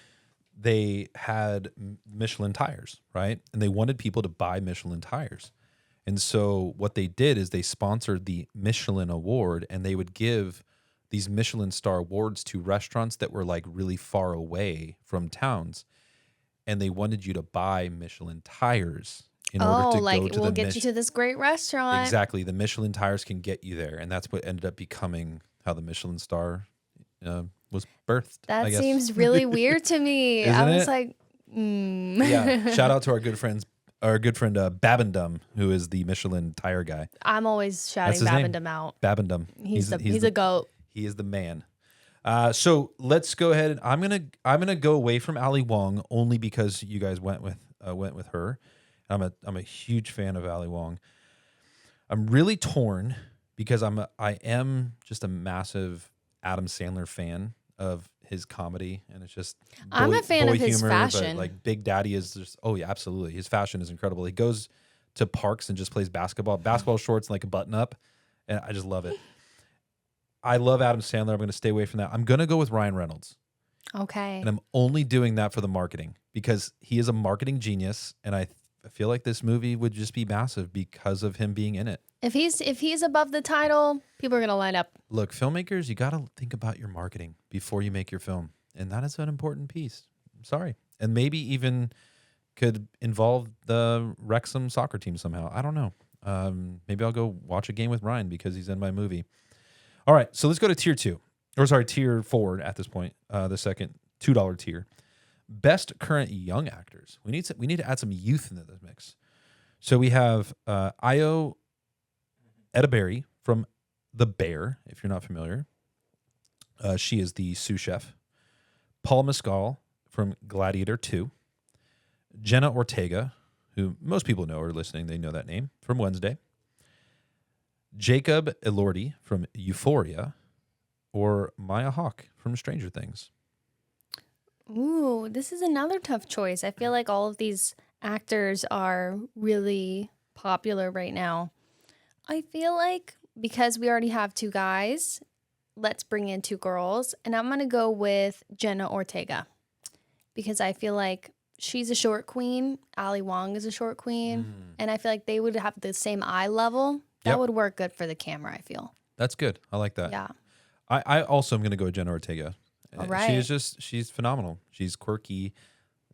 they had Michelin tires, right? And they wanted people to buy Michelin tires. And so what they did is they sponsored the Michelin Award, and they would give these Michelin star awards to restaurants that were like really far away from towns. And they wanted you to buy Michelin tires in order to like go to we'll the get you to this great restaurant. Exactly. The Michelin tires can get you there. And that's what ended up becoming how the Michelin star was birthed. That I guess. seems really weird to me. Isn't I was it? like, Yeah. Shout out to our good friend Babendum, who is the Michelin tire guy. I'm always shouting his name. Babendum out. Babendum. He's a goat. He is the man. So let's go ahead. I'm gonna go away from Ali Wong only because you guys went with her. I'm a huge fan of Ali Wong. I'm really torn because I am just a massive Adam Sandler fan of his comedy, and it's just I'm a fan of his humor, fashion. But like Big Daddy is just yeah, absolutely. His fashion is incredible. He goes to parks and just plays basketball shorts and like a button up, and I just love it. I love Adam Sandler. I'm going to stay away from that. I'm going to go with Ryan Reynolds. Okay. And I'm only doing that for the marketing because he is a marketing genius, and I feel like this movie would just be massive because of him being in it. If he's above the title, people are going to line up. Look, filmmakers, you got to think about your marketing before you make your film, and that is an important piece. I'm sorry. And maybe even could involve the Wrexham soccer team somehow. I don't know. Maybe I'll go watch a game with Ryan because he's in my movie. All right, so let's go to tier 4 at this point, the second $2 tier. Best current young actors. We need to add some youth into this mix. So we have Ayo Edebiri from The Bear, if you're not familiar. She is the sous chef. Paul Mescal from Gladiator 2. Jenna Ortega, who most people know or listening, they know that name, from Wednesday. Jacob Elordi from Euphoria, or Maya Hawke from Stranger Things. Ooh, this is another tough choice. I feel like all of these actors are really popular right now. I feel like because we already have 2 guys, let's bring in 2 girls. And I'm going to go with Jenna Ortega because I feel like she's a short queen. Ali Wong is a short queen. And I feel like they would have the same eye level. That would work good for the camera, I feel. That's good. I like that. Yeah. I also am going to go with Jenna Ortega. All right. She's phenomenal. She's quirky.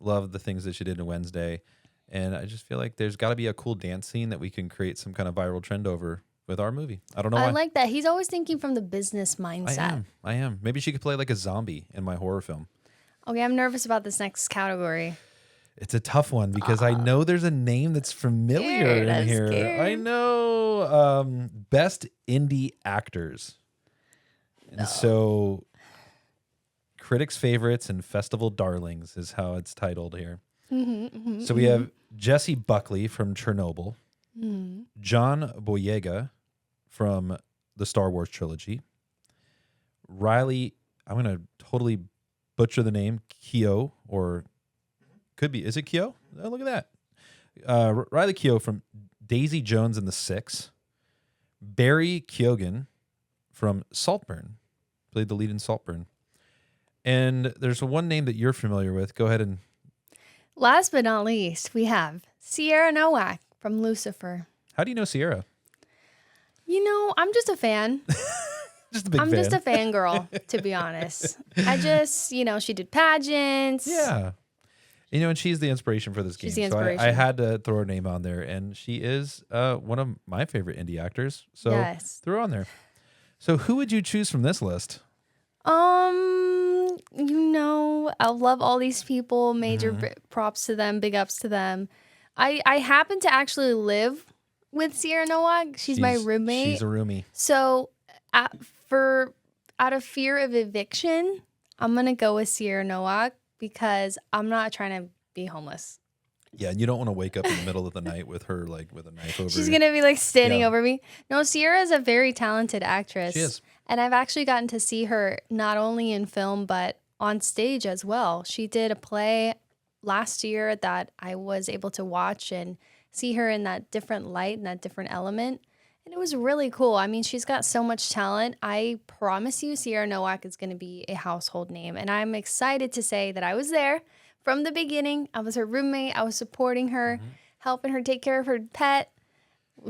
Love the things that she did in Wednesday. And I just feel like there's got to be a cool dance scene that we can create some kind of viral trend over with our movie. I don't know why. I like that. He's always thinking from the business mindset. I am. Maybe she could play like a zombie in my horror film. Okay, I'm nervous about this next category. It's a tough one because I know there's a name that's familiar in here. Scared. I know. Best indie actors. And so critics' favorites and festival darlings is how it's titled here. So we have Jesse Buckley from Chernobyl, John Boyega from the Star Wars trilogy, Riley, I'm going to totally butcher the name, Keough, or could be, is it Keough? Oh, look at that. Riley Keough from Daisy Jones and the Six, Barry Keoghan from Saltburn, played the lead in Saltburn. And there's one name that you're familiar with. Go ahead and... Last but not least, we have Sierra Nowak from Lucifer. How do you know Sierra? You know, I'm just a fan. Just a big fan. I'm just a fangirl, to be honest. I just, she did pageants. Yeah. And she's the inspiration for this game. She's the inspiration. So I had to throw her name on there, and she is one of my favorite indie actors. So throw her on there. So who would you choose from this list? I love all these people. Major props to them. Big ups to them. I happen to actually live with Sierra Nowak. She's my roommate. She's a roomie. So out of fear of eviction, I'm going to go with Sierra Nowak because I'm not trying to be homeless. Yeah, and you don't want to wake up in the middle of the night with her, like, with a knife over She's you. going to be, standing over me. No, Sierra is a very talented actress. She is. And I've actually gotten to see her not only in film, but on stage as well. She did a play last year that I was able to watch and see her in that different light and that different element. And it was really cool. I mean, she's got so much talent. I promise you, Sierra Nowak is going to be a household name. And I'm excited to say that I was there from the beginning. I was her roommate. I was supporting her, helping her take care of her pet.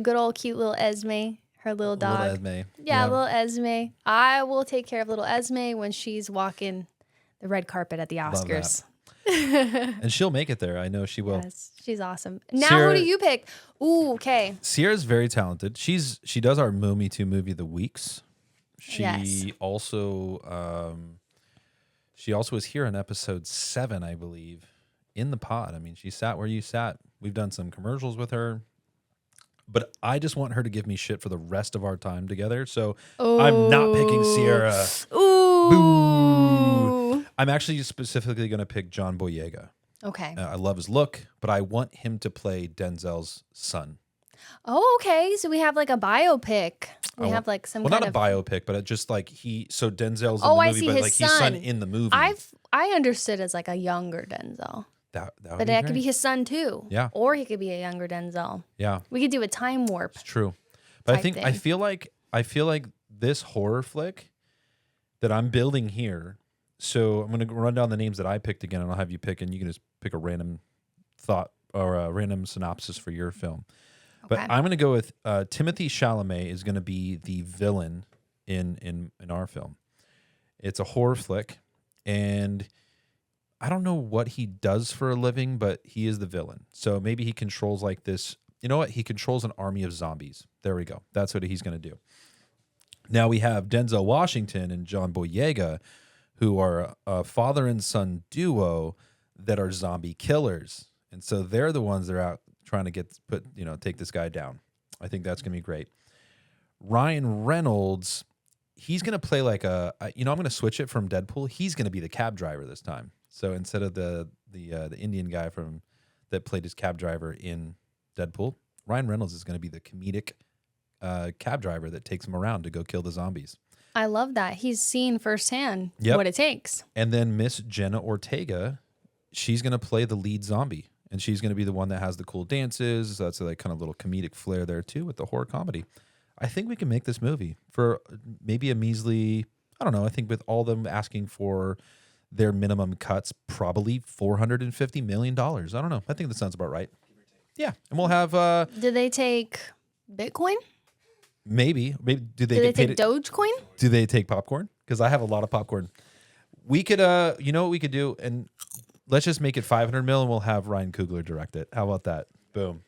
Good old cute little Esme, her little dog. Little Esme. Yeah, little Esme. I will take care of little Esme when she's walking the red carpet at the Love Oscars. And she'll make it there. I know she will. Yes, she's awesome. Now, Sierra- who do you pick? Ooh, okay. Sierra's very talented. She does our Me Too movie, The Weeks. She Yes. also was here in episode 7, I believe, in the pod. I mean, she sat where you sat. We've done some commercials with her. But I just want her to give me shit for the rest of our time together. So I'm not picking Sierra. Ooh. Boo. I'm actually specifically going to pick John Boyega. Okay. I love his look, but I want him to play Denzel's son. Oh, okay. So we have like a biopic. We have like some Well, kind not a of biopic, but just like Denzel's in Oh, the I movie, see, but his like his son son. in the movie. I understood as like a younger Denzel. That would But be that could great. be his son too. Yeah. Or he could be a younger Denzel. Yeah, We could do a time warp. it's true. But Type I thing. feel like this horror flick that I'm building here. So I'm going to run down the names that I picked again, and I'll have you pick, and you can just pick a random thought or a random synopsis for your film. But Okay. I'm going to go with Timothée Chalamet is going to be the villain in our film. It's a horror flick, and I don't know what he does for a living, but he is the villain. So maybe he controls like this. You know what? He controls an army of zombies. There we go. That's what he's going to do. Now we have Denzel Washington and John Boyega, who are a father and son duo that are zombie killers. And so they're the ones that are out trying to take this guy down. I think that's going to be great. Ryan Reynolds, he's going to play like I'm going to switch it from Deadpool. He's going to be the cab driver this time. So instead of the Indian guy that played his cab driver in Deadpool, Ryan Reynolds is going to be the comedic cab driver that takes him around to go kill the zombies. I love that. He's seen firsthand Yep. what it takes. And then Miss Jenna Ortega, she's going to play the lead zombie. And she's going to be the one that has the cool dances. That's a like kind of little comedic flair there too with the horror comedy. I think we can make this movie for maybe a measly, I don't know, I think with all them asking for their minimum cuts, probably $450 million. I don't know. I think that sounds about right. Yeah. And we'll have... Do they take Bitcoin? Maybe. Do they Do they get paid take Dogecoin? Do they take popcorn? Because I have a lot of popcorn. We could, you know what we could do? And let's just make it 500 mil, and we'll have Ryan Coogler direct it. How about that? Boom.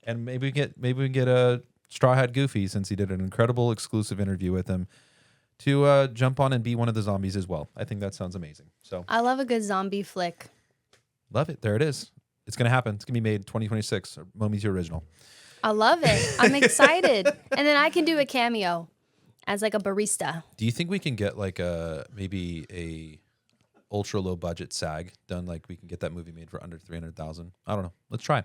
And maybe we can get a Straw Hat Goofy, since he did an incredible exclusive interview with him, to jump on and be one of the zombies as well. I think that sounds amazing. So I love a good zombie flick. love it. There it is. It's gonna happen. It's gonna be made 2026. Mommy's original. I love it. I'm excited. And then I can do a cameo as like a barista. Do you think we can get like maybe a ultra low budget SAG done? Like we can get that movie made for under 300,000. I don't know. Let's try.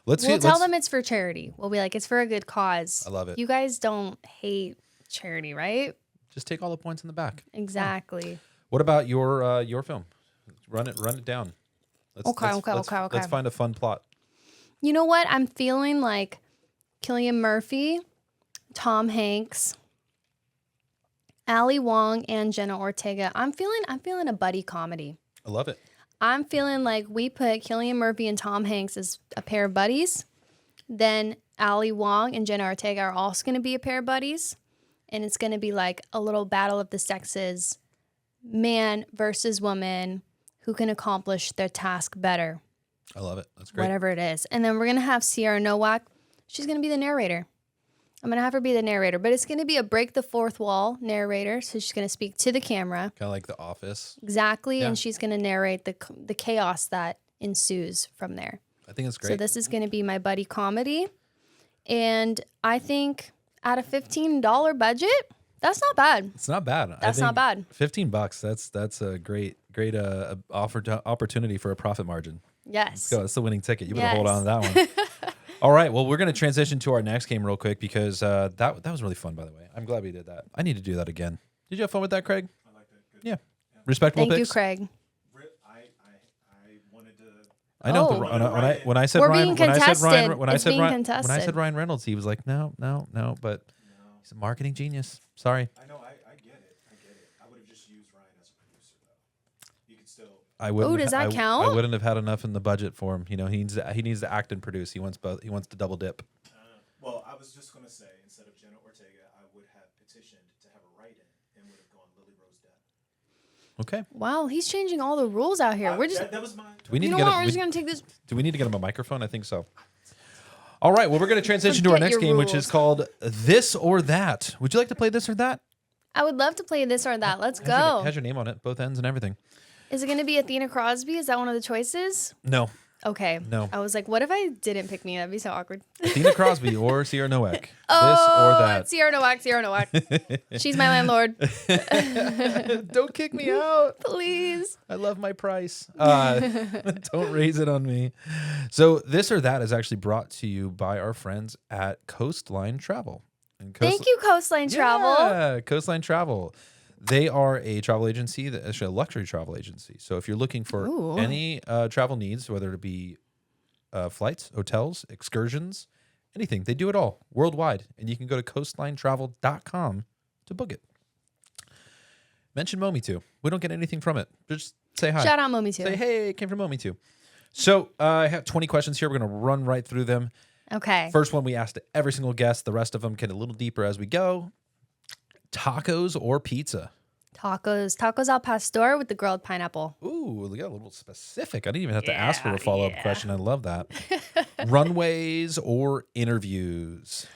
We'll tell them it's for charity. We'll be like, it's for a good cause. I love it. You guys don't hate charity, right? Just take all the points in the back. Exactly. What about your film? Run it down. Okay. Let's find a fun plot. You know what? I'm feeling like Cillian Murphy, Tom Hanks, Ali Wong, and Jenna Ortega. I'm feeling a buddy comedy. I love it. I'm feeling like we put Cillian Murphy and Tom Hanks as a pair of buddies. Then Ali Wong and Jenna Ortega are also going to be a pair of buddies. And it's going to be like a little battle of the sexes, man versus woman, who can accomplish their task better. I love it. That's great. Whatever it is. And then we're going to have Sierra Nowak. She's going to be the narrator. I'm going to have her be the narrator, but it's going to be a break the fourth wall narrator. So she's going to speak to the camera. Kind of like The Office. Exactly. Yeah. And she's going to narrate the chaos that ensues from there. I think it's great. So this is going to be my buddy comedy. And I think at a $15 budget, that's not bad. It's not bad. That's not bad. $15. That's a great opportunity for a profit margin. Yes. Let's go. That's the winning ticket. You better hold Yes. on to that one. All right. Well, we're going to transition to our next game real quick because that was really fun, by the way. I'm glad we did that. I need to do that again. Did you have fun with that, Craig? I liked it. Good. Yeah. Respectable Thank picks. you, Craig. I wanted to. I know. Oh. When I said We're Ryan, being contested. when I It's said being Ryan, when I contested. said Ryan Reynolds, he was like, no. But he's a marketing genius. Sorry. I know. I get it. I would have just used Ryan as a producer, though. You could still. I wouldn't. does that count? I wouldn't have had enough in the budget for him. You know, he needs to act and produce. He wants both. He wants to double dip. Well, I was just gonna say, instead of Jenna Ortega, I would have petitioned to have a write-in and would have gone Lily Rose Depp. Okay. Wow, he's changing all the rules out here. We're just, That was mine. Do we need you to know get what? We're a, just gonna take this. do we need to get him a microphone? I think so. All right. Well, we're going to transition to our Forget next your game, which rules. is called This or That. Would you like to play This or That? I would love to play this or that. Let's Has your, go. has your name on it, both ends and everything. Is it gonna be Athenna Crosby? Is that one of the choices? No. Okay. No. I was like, what if I didn't pick me? That'd be so awkward. Athenna Crosby or Sierra Nowak. Oh, This or that. it's Sierra Nowak. Sierra Nowak. She's my landlord. Don't kick me out. Please. I love my price. Don't raise it on me. So This or That is actually brought to you by our friends at Coastline Travel. And Thank you, Coastline Travel. Yeah, Coastline Travel. They are a travel agency, actually a luxury travel agency. So if you're looking for Ooh. any travel needs, whether it be flights, hotels, excursions, anything, they do it all worldwide. And you can go to coastlinetravel.com to book it. Mention Momi too. We don't get anything from it. Just say hi. Shout out Momi too. Say, hey, it came from Momi too. So I have 20 questions here. We're going to run right through them. Okay. First one we asked every single guest. The rest of them get a little deeper as we go. Tacos or pizza? Tacos. Tacos al pastor with the grilled pineapple. Ooh, we got a little specific. I didn't even have to ask for a Yeah, follow-up yeah. question. I love that. Runways or interviews?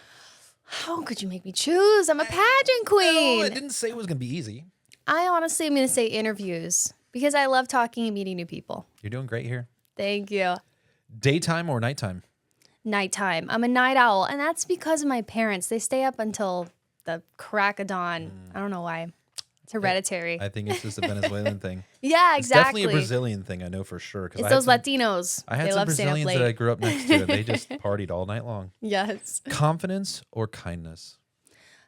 How could you make me choose? I'm a pageant No, queen. I didn't say it was going to be easy. I honestly am going to say interviews because I love talking and meeting new people. You're doing great here. Thank you. Daytime or nighttime? Nighttime. I'm a night owl, and that's because of my parents. They stay up until the crack of dawn. I don't know why. It's hereditary. I think it's just a Venezuelan thing. Yeah, It's exactly. definitely a Brazilian thing. I know for sure. 'Cause It's I had those some- Latinos. I had They some love staying up Brazilians that I late. grew up next to, and they just partied all night long. Yes. Confidence or kindness?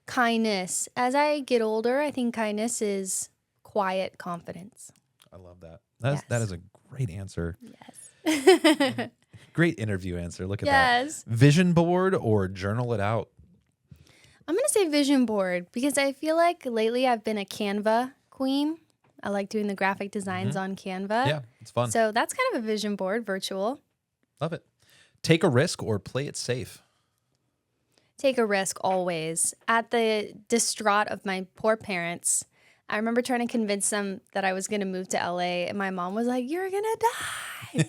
Kindness. As I get older, I think kindness is quiet confidence. I love that. That Yes. is a great answer. Yes. Great interview answer. Look at that. Yes. Vision board or journal it out? I'm going to say vision board because I feel like lately I've been a Canva queen. I like doing the graphic designs on Canva. Yeah, it's fun. So that's kind of a vision board, virtual. Love it. Take a risk or play it safe? Take a risk always. At the distraught of my poor parents, I remember trying to convince them that I was going to move to LA, and my mom was like, "You're going to die.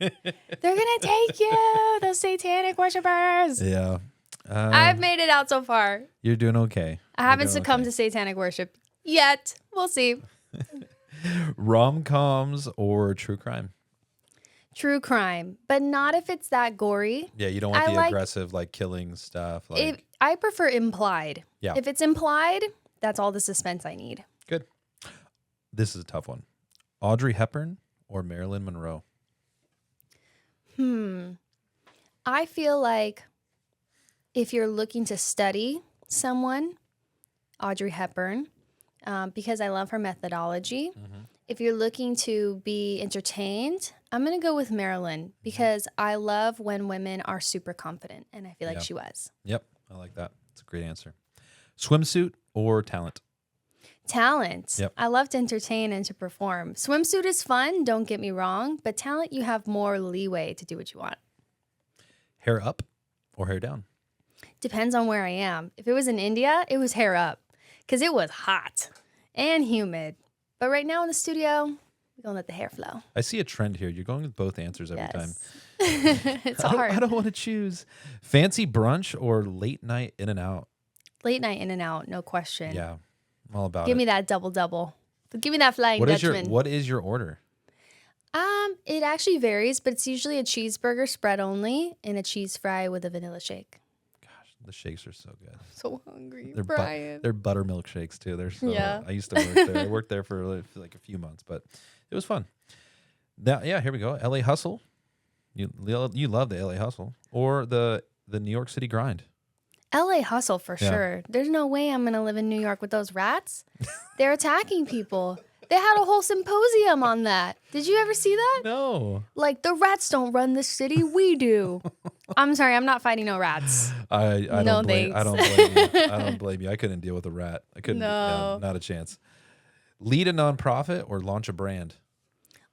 They're going to take you, those satanic worshipers." Yeah. I've made it out so far. You're doing okay. I haven't succumbed to satanic worship yet. We'll see. Rom-coms or true crime? True crime, but not if it's that gory. Yeah, you don't want I the like- aggressive, like killing stuff. Like, I prefer implied. Yeah. If it's implied, that's all the suspense I need. good. This is a tough one. Audrey Hepburn or Marilyn Monroe? I feel like if you're looking to study someone, Audrey Hepburn, because I love her methodology. If you're looking to be entertained, I'm going to go with Marilyn because I love when women are super confident, and I feel like Yeah. she was. Yep, I like that. It's a great answer. Swimsuit or talent? Talent. Yep. I love to entertain and to perform. Swimsuit is fun, don't get me wrong, but talent, you have more leeway to do what you want. Hair up or hair down? Depends on where I am. If it was in India, it was hair up because it was hot and humid. But right now in the studio, we're going to let the hair flow. I see a trend here. You're going with both answers every time. It's hard. I don't want to choose. Fancy brunch or late night in and out? Late night in and out, no question. Yeah, I'm all about Give it. me that double. Give me that flying What is Dutchman. your order? It actually varies, but it's usually a cheeseburger spread only and a cheese fry with a vanilla shake. Gosh, the shakes are so good. So hungry, They're Brian. they're buttermilk shakes too. They're so Yeah. I used to work there. I worked there for like a few months, but it was fun. Now, yeah, here we go. LA Hustle. You love the LA Hustle or the New York City Grind. LA hustle for Yeah. sure. There's no way I'm going to live in New York with those rats. They're attacking people. They had a whole symposium on that. Did you ever see that? No. Like, the rats don't run this city, we do. I'm sorry, I'm not fighting no rats. I No, don't blame I don't thanks. blame you. I don't blame you. I couldn't deal with a rat. I couldn't. No. Not a chance. Lead a nonprofit or launch a brand.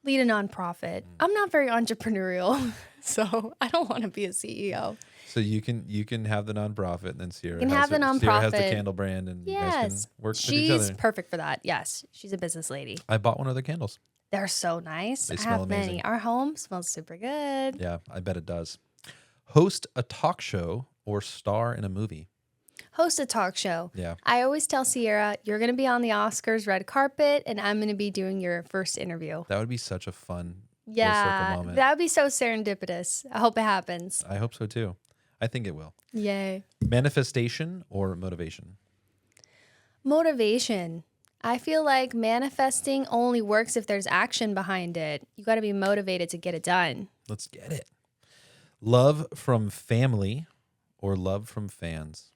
Lead a nonprofit. I'm not very entrepreneurial, so I don't want to be a CEO. So you can have the nonprofit, and then Sierra can has have the Sierra has the nonprofit. candle brand, and you guys Yes. can work with each She's other. perfect for that. Yes. She's a business lady. I bought one of their candles. They're so nice. They I smell have many. amazing. Our home smells super good. Yeah, I bet it does. Host a talk show or star in a movie. Host a talk show. Yeah. I always tell Sierra, you're going to be on the Oscars red carpet, and I'm going to be doing your first interview. That would be such a fun full Yeah, circle moment. that would be so serendipitous. I hope it happens. I hope so too. I think it will. Yay. Manifestation or motivation? Motivation. I feel like manifesting only works if there's action behind it. You got to be motivated to get it done. Let's get it. Love from family or love from fans?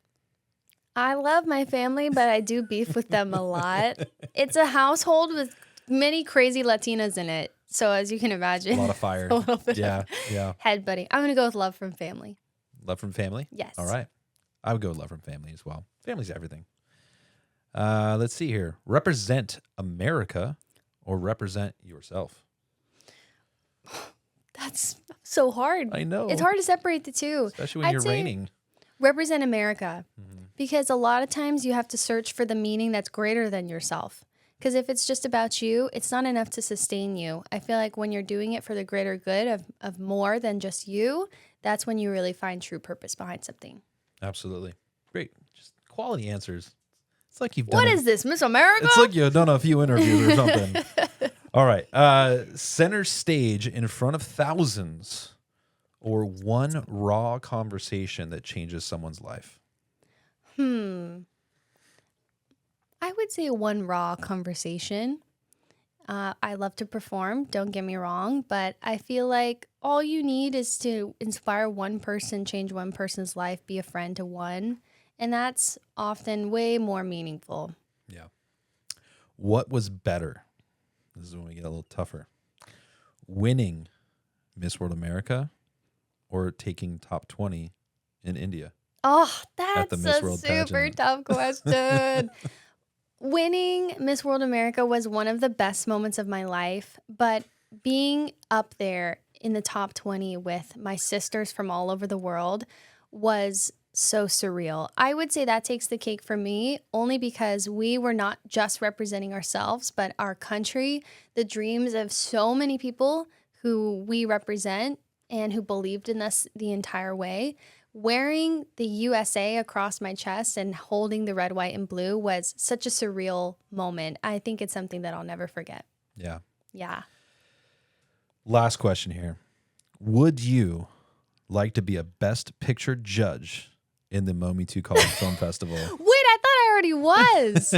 I love my family, but I do beef with them a lot. It's a household with many crazy Latinas in it. So as you can imagine, A lot of fire. a little bit Yeah, of yeah. headbutting. I'm going to go with love from family. Love from family? Yes. All right. I would go with love from family as well. Family's everything. Let's see here. Represent America or represent yourself? That's so hard. I know. It's hard to separate the two. Especially when I'd you're say reigning. Represent America. Because a lot of times you have to search for the meaning that's greater than yourself. Because if it's just about you, it's not enough to sustain you. I feel like when you're doing it for the greater good of more than just you, that's when you really find true purpose behind something. Absolutely. Great. Just quality answers. It's like you've done What it. is this, Miss America? It's like you've done a few interviews or something. All right. Center stage in front of thousands or one raw conversation that changes someone's life? I would say one raw conversation. I love to perform, don't get me wrong, but I feel like all you need is to inspire one person, change one person's life, be a friend to one. And that's often way more meaningful. Yeah. What was better? This is when we get a little tougher. Winning Miss World America or taking top 20 in India? Oh, At the that's Miss a World super pageant. tough question. Winning Miss World America was one of the best moments of my life, but being up there in the top 20 with my sisters from all over the world was so surreal. I would say that takes the cake for me, only because we were not just representing ourselves, but our country, the dreams of so many people who we represent and who believed in us the entire way. Wearing the USA across my chest and holding the red, white, and blue was such a surreal moment. I think it's something that I'll never forget. Yeah. Yeah. Last question here. Would you like to be a Best Picture judge in the Momi2 College Film Festival? Wait, I thought I already was.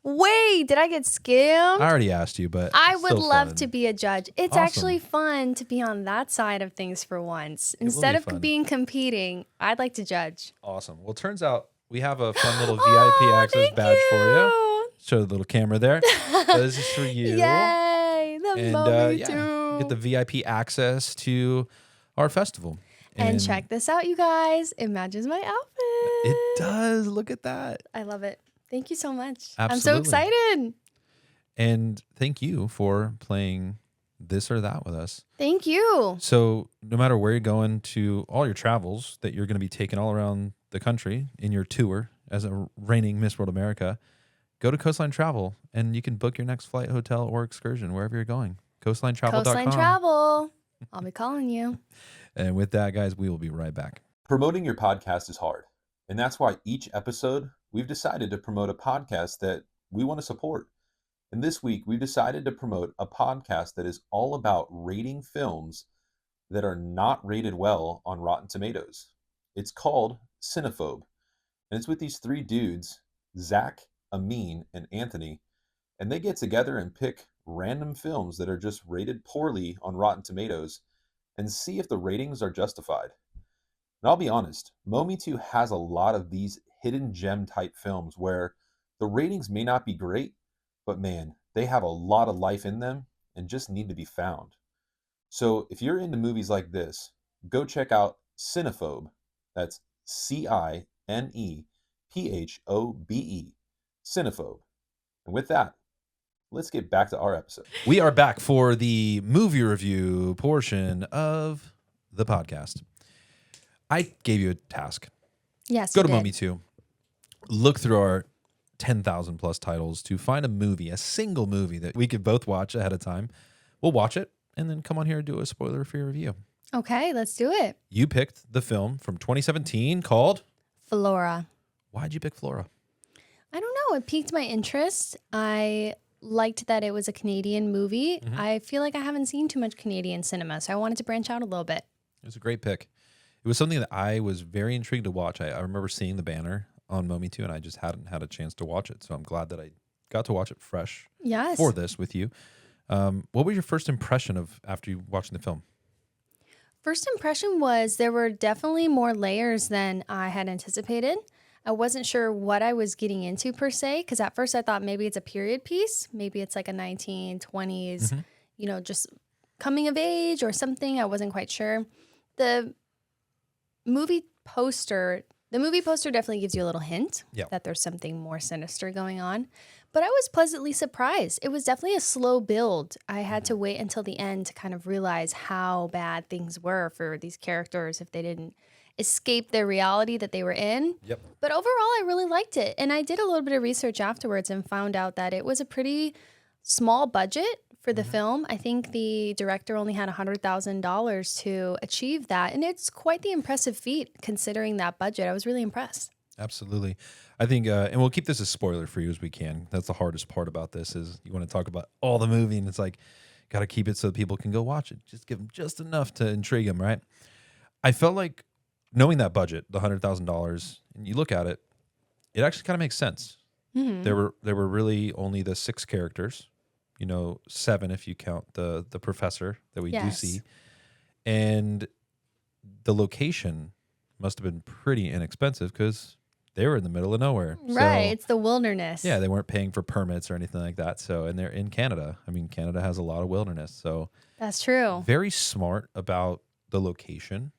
Wait, did I get scammed? I already asked you, but I it's would still love fun. to be a judge. It's Awesome. actually fun to be on that side of things for once. will Instead be of fun. being competing, I'd like to judge. Awesome. Well, it turns out we have a fun little VIP Oh, access thank badge for you. you. Show the little camera there. This is for you. Yay, the And Momi yeah, too. get the VIP access to our festival. And check this out, you guys. It matches my outfit. It does. Look at that. I love it. Thank you so much. Absolutely. I'm so excited. And thank you for playing this or that with us. Thank you. So no matter where you're going to all your travels that you're going to be taking all around the country in your tour as a reigning Miss World America, go to Coastline Travel and you can book your next flight, hotel, or excursion wherever you're going. CoastlineTravel.com. Coastline Travel. I'll be calling you. And with that, guys, we will be right back. Promoting your podcast is hard. And that's why each episode we've decided to promote a podcast that we want to support. And this week we've decided to promote a podcast that is all about rating films that are not rated well on Rotten Tomatoes. It's called Cinephobe. And it's with these three dudes, Zach, Amin, and Anthony. And they get together and pick random films that are just rated poorly on Rotten Tomatoes and see if the ratings are justified. And I'll be honest, Momi2 has a lot of these hidden gem type films where the ratings may not be great, but man, they have a lot of life in them and just need to be found. So if you're into movies like this, go check out Cinephobe. That's Cinephobe. Cinephobe. And with that, let's get back to our episode. We are back for the movie review portion of the podcast. I gave you a task. Yes. Go you to did. Mummy 2. Look through our 10,000 plus titles to find a movie, a single movie that we could both watch ahead of time. We'll watch it and then come on here and do a spoiler-free review. Okay, let's do it. You picked the film from 2017 called Flora. Why'd you pick Flora? I don't know. It piqued my interest. I liked that it was a Canadian movie. I feel like I haven't seen too much Canadian cinema, so I wanted to branch out a little bit. It was a great pick. It was something that I was very intrigued to watch. I remember seeing the banner on Mummy 2, and I just hadn't had a chance to watch it. So I'm glad that I got to watch it fresh Yes. for this with you. What was your first impression of after you watching the film? First impression was there were definitely more layers than I had anticipated. I wasn't sure what I was getting into per se, because at first I thought maybe it's a period piece. Maybe it's like a 1920s, just coming of age or something. I wasn't quite sure. The movie poster definitely gives you a little hint that there's something more sinister going on. But I was pleasantly surprised. It was definitely a slow build. I had to wait until the end to kind of realize how bad things were for these characters if they didn't escape their reality that they were in. Yep. But overall, I really liked it. And I did a little bit of research afterwards and found out that it was a pretty small budget for the film. I think the director only had $100,000 to achieve that. And it's quite the impressive feat considering that budget. I was really impressed. Absolutely. I think, and we'll keep this as spoiler for you as we can. That's the hardest part about this is you want to talk about all the movie and it's like, got to keep it so people can go watch it. Just give them just enough to intrigue them, right? I felt like knowing that budget, the $100,000, and you look at it, it actually kind of makes sense. Mm-hmm. There were really only the 6 characters, 7 if you count the professor that we do see. And the location must have been pretty inexpensive because they were in the middle of nowhere. Right. So, It's the wilderness. yeah, they weren't paying for permits or anything like that. So, and they're in Canada. I mean, Canada has a lot of wilderness. So That's true. very smart about the location.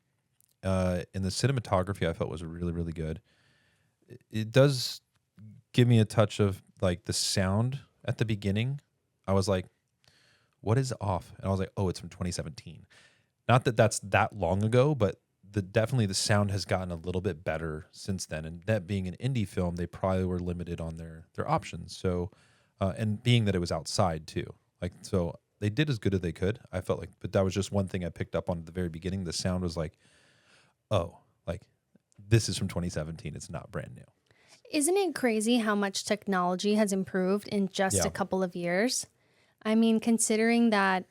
And the cinematography I felt was really, really good. It does give me a touch of like the sound at the beginning. I was like, what is off? And I was like, oh, it's from 2017. Not that that's that long ago, but definitely the sound has gotten a little bit better since then. And that being an indie film, they probably were limited on their options. So, and being that it was outside too, so they did as good as they could. I felt like, but that was just one thing I picked up on at the very beginning. The sound was like, oh, like this is from 2017. It's not brand new. Isn't it crazy how much technology has improved in just a couple of years? I mean, considering that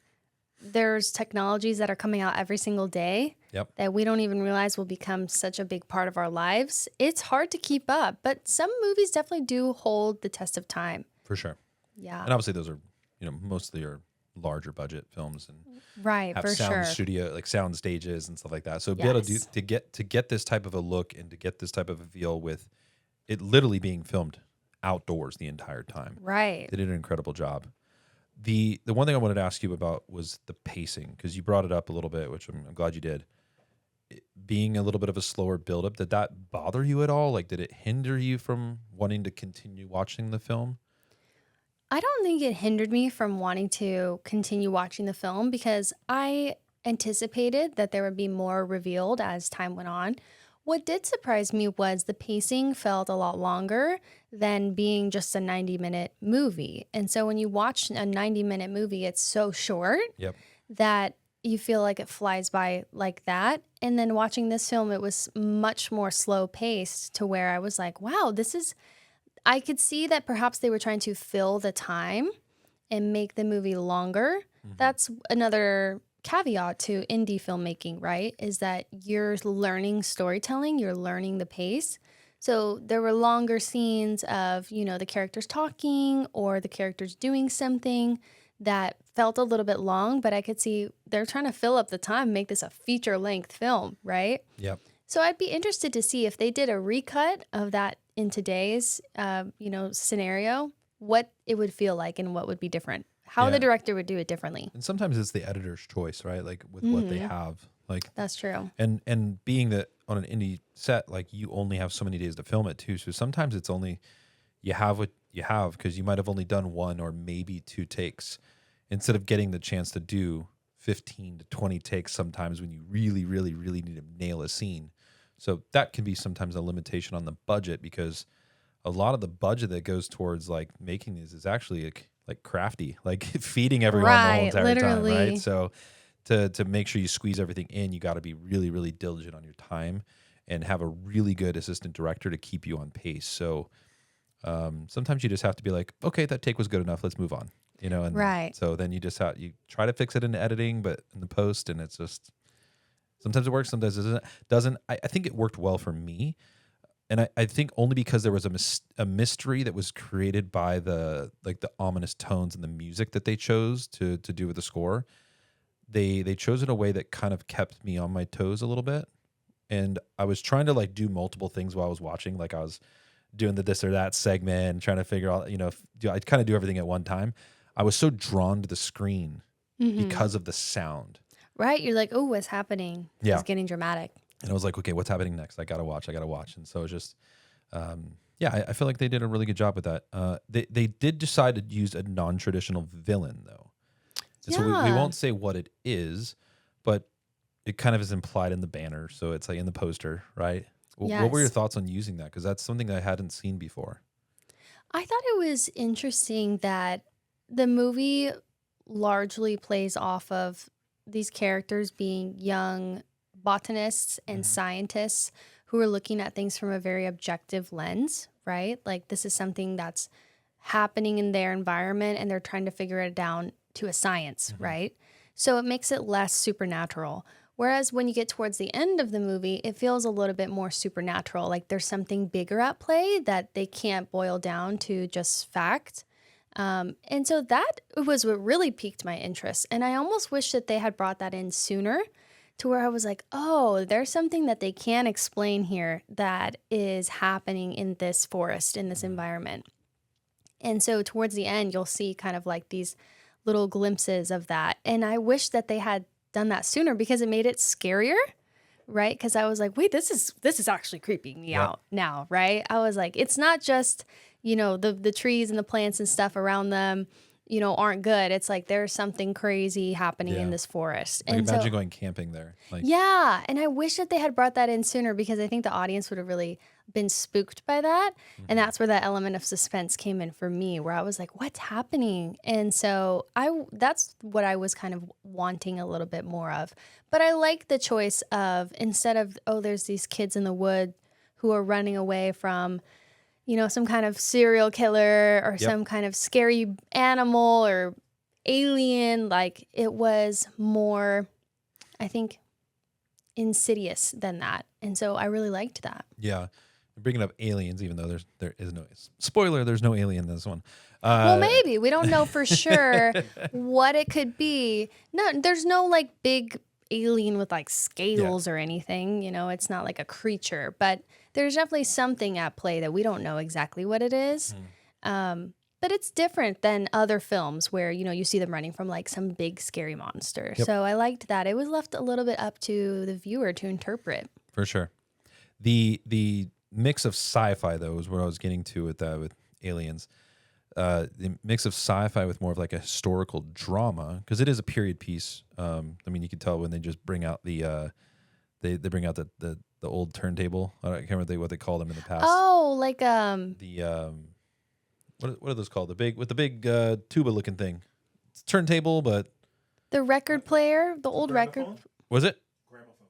there's technologies that are coming out every single day that we don't even realize will become such a big part of our lives. It's hard to keep up, but some movies definitely do hold the test of time. For sure. Yeah. And obviously those are, mostly are larger budget films and Right, have for sound sure. studio, like sound stages and stuff like that. So be able to get this type of a look and to get this type of a feel with it literally being filmed outdoors the entire time. Right. They did an incredible job. The one thing I wanted to ask you about was the pacing, because you brought it up a little bit, which I'm glad you did. Being a little bit of a slower buildup, did that bother you at all? Like, did it hinder you from wanting to continue watching the film? I don't think it hindered me from wanting to continue watching the film because I anticipated that there would be more revealed as time went on. What did surprise me was the pacing felt a lot longer than being just a 90-minute movie. And so when you watch a 90-minute movie, it's so short that you feel like it flies by like that. And then watching this film, it was much more slow paced to where I was like, wow, I could see that perhaps they were trying to fill the time and make the movie longer. Mm-hmm. That's another caveat to indie filmmaking, right? Is that you're learning storytelling, you're learning the pace. So there were longer scenes of, the characters talking or the characters doing something that felt a little bit long, but I could see they're trying to fill up the time, make this a feature-length film, right? Yep. So I'd be interested to see if they did a recut of that in today's, scenario, what it would feel like and what would be different. How the director would do it differently. And sometimes it's the editor's choice, right? Like with what they have. Like that's true. And being that on an indie set, like you only have so many days to film it too. So sometimes it's only you have what you have because you might have only done 1 or maybe 2 takes instead of getting the chance to do 15 to 20 takes sometimes when you really, really, really need to nail a scene. So that can be sometimes a limitation on the budget, because a lot of the budget that goes towards like making these is actually like crafty, like feeding everyone the whole entire literally. time, right? So to make sure you squeeze everything in, you got to be really, really diligent on your time and have a really good assistant director to keep you on pace. So sometimes you just have to be like, okay, that take was good enough. Let's move on, you know? And Right. so then you you try to fix it in editing, but in the post, and it's just, sometimes it works, sometimes it doesn't. I think it worked well for me. And I think only because there was a mystery that was created by the ominous tones and the music that they chose to do with the score. They chose it in a way that kind of kept me on my toes a little bit. And I was trying to like do multiple things while I was watching. Like I was doing the this or that segment and trying to figure out, I'd kind of do everything at one time. I was so drawn to the screen because of the sound. Right. You're like, oh, what's happening? Yeah. It's getting dramatic. And I was like, okay, what's happening next? I got to watch. And so it was just, I feel like they did a really good job with that. They did decide to use a non-traditional villain, though. And so we won't say what it is, but it kind of is implied in the banner. So it's like in the poster, right? What were your thoughts on using that? Because that's something I hadn't seen before. I thought it was interesting that the movie largely plays off of these characters being young botanists and scientists who are looking at things from a very objective lens, right? Like this is something that's happening in their environment and they're trying to figure it down to a science, right? So it makes it less supernatural. Whereas when you get towards the end of the movie, it feels a little bit more supernatural. Like there's something bigger at play that they can't boil down to just fact. And so that was what really piqued my interest. And I almost wish that they had brought that in sooner, to where I was like, oh, there's something that they can explain here that is happening in this forest, in this environment. And so towards the end, you'll see kind of like these little glimpses of that. And I wish that they had done that sooner, because it made it scarier, right? Because I was like, wait, this is actually creeping me out now, right? I was like, it's not just, the trees and the plants and stuff around them, aren't good. It's like there's something crazy happening in this forest. Like and imagine going camping there. And I wish that they had brought that in sooner, because I think the audience would have really been spooked by that. And that's where that element of suspense came in for me, where I was like, what's happening? And so that's what I was kind of wanting a little bit more of. But I like the choice of, instead of, oh, there's these kids in the wood who are running away from, some kind of serial killer or some kind of scary animal or alien, like it was more, I think, insidious than that. And so I really liked that. Yeah. Bringing up aliens, even though there is no spoiler, there's no alien in this one. Well, maybe we don't know for sure what it could be. No, there's no like big alien with like scales or anything. It's not like a creature, but there's definitely something at play that we don't know exactly what it is. But it's different than other films where, you see them running from like some big scary monster. Yep. So I liked that. It was left a little bit up to the viewer to interpret. For sure. The mix of sci-fi, though, is what I was getting to with aliens. The mix of sci-fi with more of like a historical drama, because it is a period piece. You can tell when they just bring out the they bring out the old turntable. I can't remember what they called them in the past. Oh, like what are those called? The big tuba looking thing. It's a turntable, but the record player, the old record. Was it?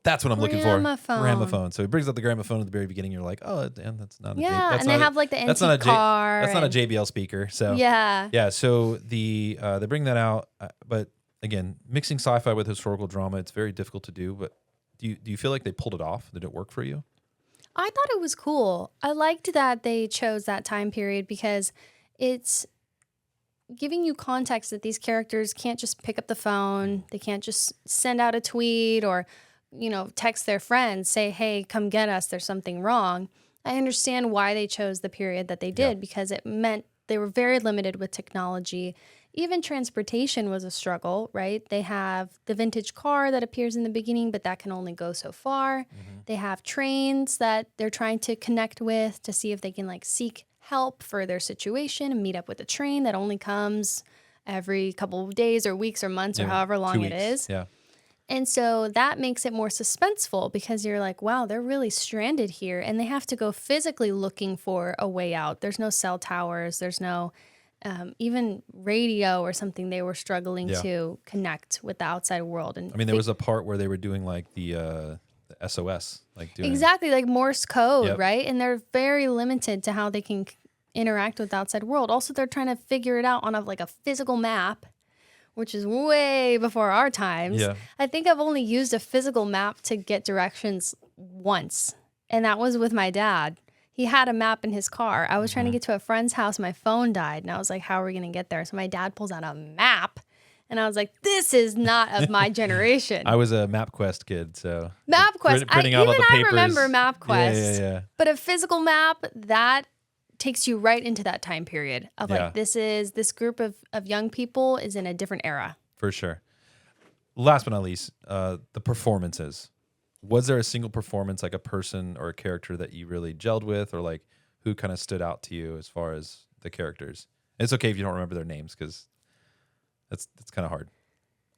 That's what I'm looking for. Gramophone. So he brings up the gramophone at the very beginning. You're like, oh, damn, that's not a and they have like the antique car. That's not a JBL speaker. So yeah. So they bring that out, but again, mixing sci-fi with historical drama, it's very difficult to do. But do you feel like they pulled it off? Did it work for you? I thought it was cool. I liked that they chose that time period, because it's giving you context that these characters can't just pick up the phone. They can't just send out a tweet or text their friends, say, hey, come get us, there's something wrong. I understand why they chose the period that they did, because it meant they were very limited with technology. Even transportation was a struggle, right? They have the vintage car that appears in the beginning, but that can only go so far. They have trains that they're trying to connect with to see if they can like seek help for their situation and meet up with a train that only comes every couple of days or weeks or months or however long it is. Yeah. And so that makes it more suspenseful because you're like, wow, they're really stranded here and they have to go physically looking for a way out. There's no cell towers. There's no even radio or something. They were struggling to connect with the outside world. And I mean, there was a part where they were doing like the SOS, like doing exactly like Morse code, Yep. right? And they're very limited to how they can interact with the outside world. Also, they're trying to figure it out on a physical map, which is way before our times. Yeah. I think I've only used a physical map to get directions once, and that was with my dad. He had a map in his car. I was trying to get to a friend's house. My phone died, and I was like, how are we going to get there? So my dad pulls out a map, and I was like, this is not of my generation. I was a MapQuest kid, so MapQuest. printing out all the I papers. remember MapQuest. Yeah. But a physical map, that takes you right into that time period of like, this group of young people is in a different era. For sure. Last but not least, the performances. Was there a single performance, like a person or a character that you really gelled with, or like who kind of stood out to you as far as the characters? It's okay if you don't remember their names because it's kind of hard.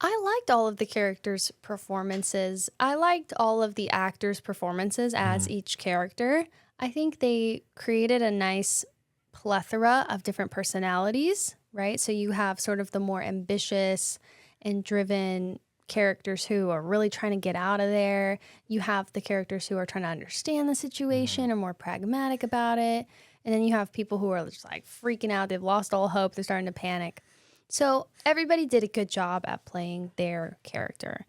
I liked all of the characters' performances. I liked all of the actors' performances as each character. I think they created a nice plethora of different personalities, right? So you have sort of the more ambitious and driven characters who are really trying to get out of there. You have the characters who are trying to understand the situation and more pragmatic about it. And then you have people who are just like freaking out. They've lost all hope. They're starting to panic. So everybody did a good job at playing their character.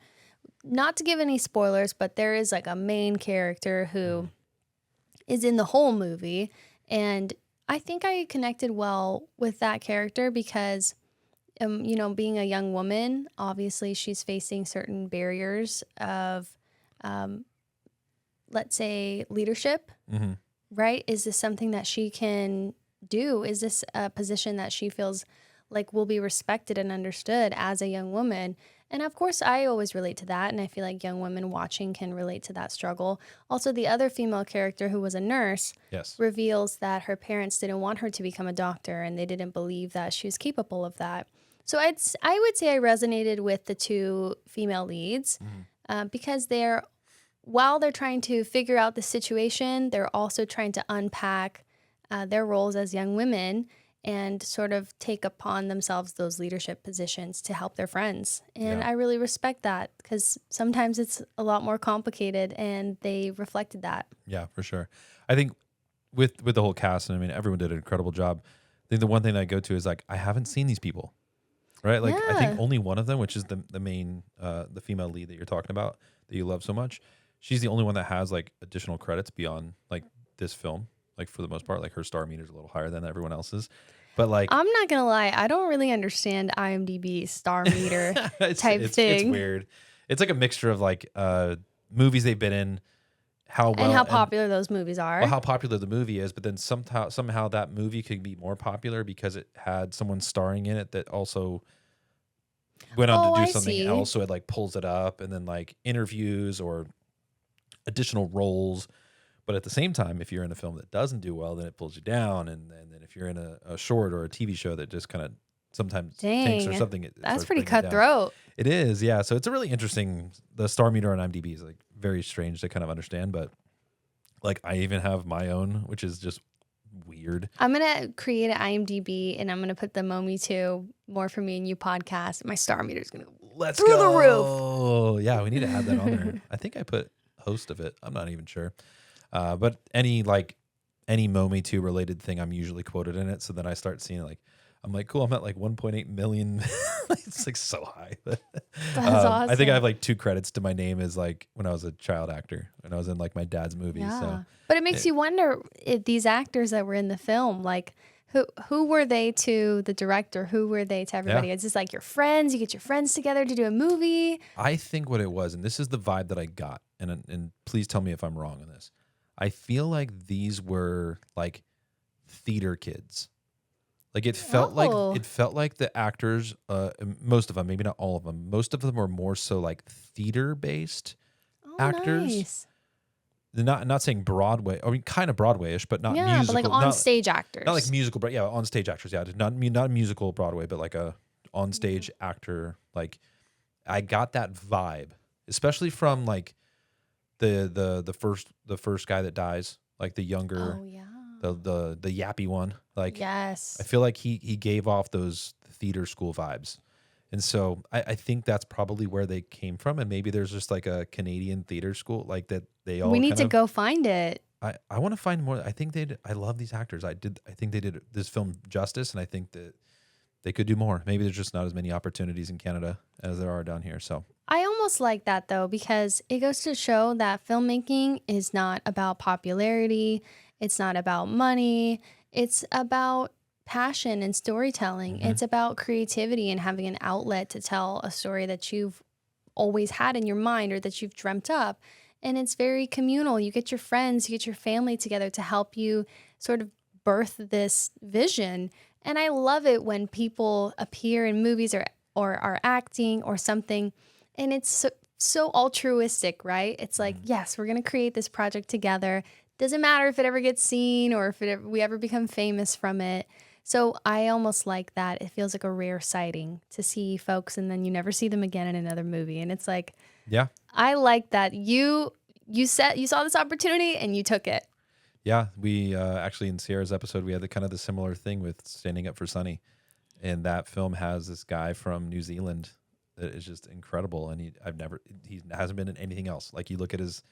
Not to give any spoilers, but there is like a main character who is in the whole movie. And I think I connected well with that character because being a young woman, obviously she's facing certain barriers of, let's say, leadership, right? Is this something that she can do? Is this a position that she feels like will be respected and understood as a young woman? And of course, I always relate to that. And I feel like young women watching can relate to that struggle. Also, the other female character who was a nurse reveals that her parents didn't want her to become a doctor and they didn't believe that she was capable of that. So I would say I resonated with the two female leads because while they're trying to figure out the situation, they're also trying to unpack their roles as young women and sort of take upon themselves those leadership positions to help their friends. And I really respect that because sometimes it's a lot more complicated and they reflected that. Yeah, for sure. I think with the whole cast, and I mean, everyone did an incredible job. I think the one thing that I go to is like, I haven't seen these people. Right, like I think only one of them, which is the main, the female lead that you're talking about, that you love so much. She's the only one that has like additional credits beyond like this film. Like for the most part, like her star meter is a little higher than everyone else's. But like, I'm not gonna lie, I don't really understand IMDb star meter it's thing. It's weird. It's like a mixture of like movies they've been in, how popular those movies are. Well, how popular the movie is, but then somehow that movie could be more popular because it had someone starring in it that also went on to do something else. So it like pulls it up, and then like interviews or additional roles. But at the same time, if you're in a film that doesn't do well, then it pulls you down. And then if you're in a short or a TV show that just kind of sometimes tanks or something, that's pretty cutthroat. It is, yeah. So it's a really interesting. The star meter on IMDb is like very strange to kind of understand, but like I even have my own, which is just weird. I'm gonna create an IMDb and I'm gonna put the Momi 2 More For Me and You podcast. My star meter is gonna go through the roof. Oh yeah, we need to add that on there. I think I put host of it. I'm not even sure. But any Momi 2 related thing, I'm usually quoted in it. So then I start seeing like, I'm like, cool, I'm at like 1.8 million. It's like so high. That's awesome. I think I have like 2 credits to my name as like when I was a child actor, when I was in like my dad's movie. Yeah. So, but it makes you wonder if these actors that were in the film, like who were they to the director? Who were they to everybody? It's just like your friends, you get your friends together to do a movie. I think what it was, and this is the vibe that I got, and please tell me if I'm wrong on this. I feel like these were like theater kids. Like it felt like the actors, most of them, maybe not all of them, most of them were more so like theater based actors. Nice. Not saying Broadway. I mean, kind of Broadway-ish, but not musical. But like on stage actors. Not like musical, but on stage actors. Yeah, not musical Broadway, but like a on stage actor. Like I got that vibe especially from like the first guy that dies, like the younger, Oh yeah. the yappy one. Like Yes. I feel like he gave off those theater school vibes. And so I think that's probably where they came from. And maybe there's just like a Canadian theater school like that they all We need kind to of, go find it. I want to find more. I think I love these actors. I think they did this film justice, and I think that they could do more. Maybe there's just not as many opportunities in Canada as there are down here. So I almost like that though, because it goes to show that filmmaking is not about popularity. It's not about money. It's about passion and storytelling. Mhm. It's about creativity and having an outlet to tell a story that you've always had in your mind or that you've dreamt up. And it's very communal. You get your friends, you get your family together to help you sort of birth this vision. And I love it when people appear in movies or are acting or something. And it's so altruistic, right? It's like, yes, we're going to create this project together. Doesn't matter if it ever gets seen or if we ever become famous from it. So I almost like that. It feels like a rare sighting to see folks and then you never see them again in another movie. And it's like, yeah. I like that you saw this opportunity and you took it. Yeah, we actually in Sierra's episode we had the similar thing with Standing Up for Sunny, and that film has this guy from New Zealand that is just incredible, and he hasn't been in anything else. Like you look at his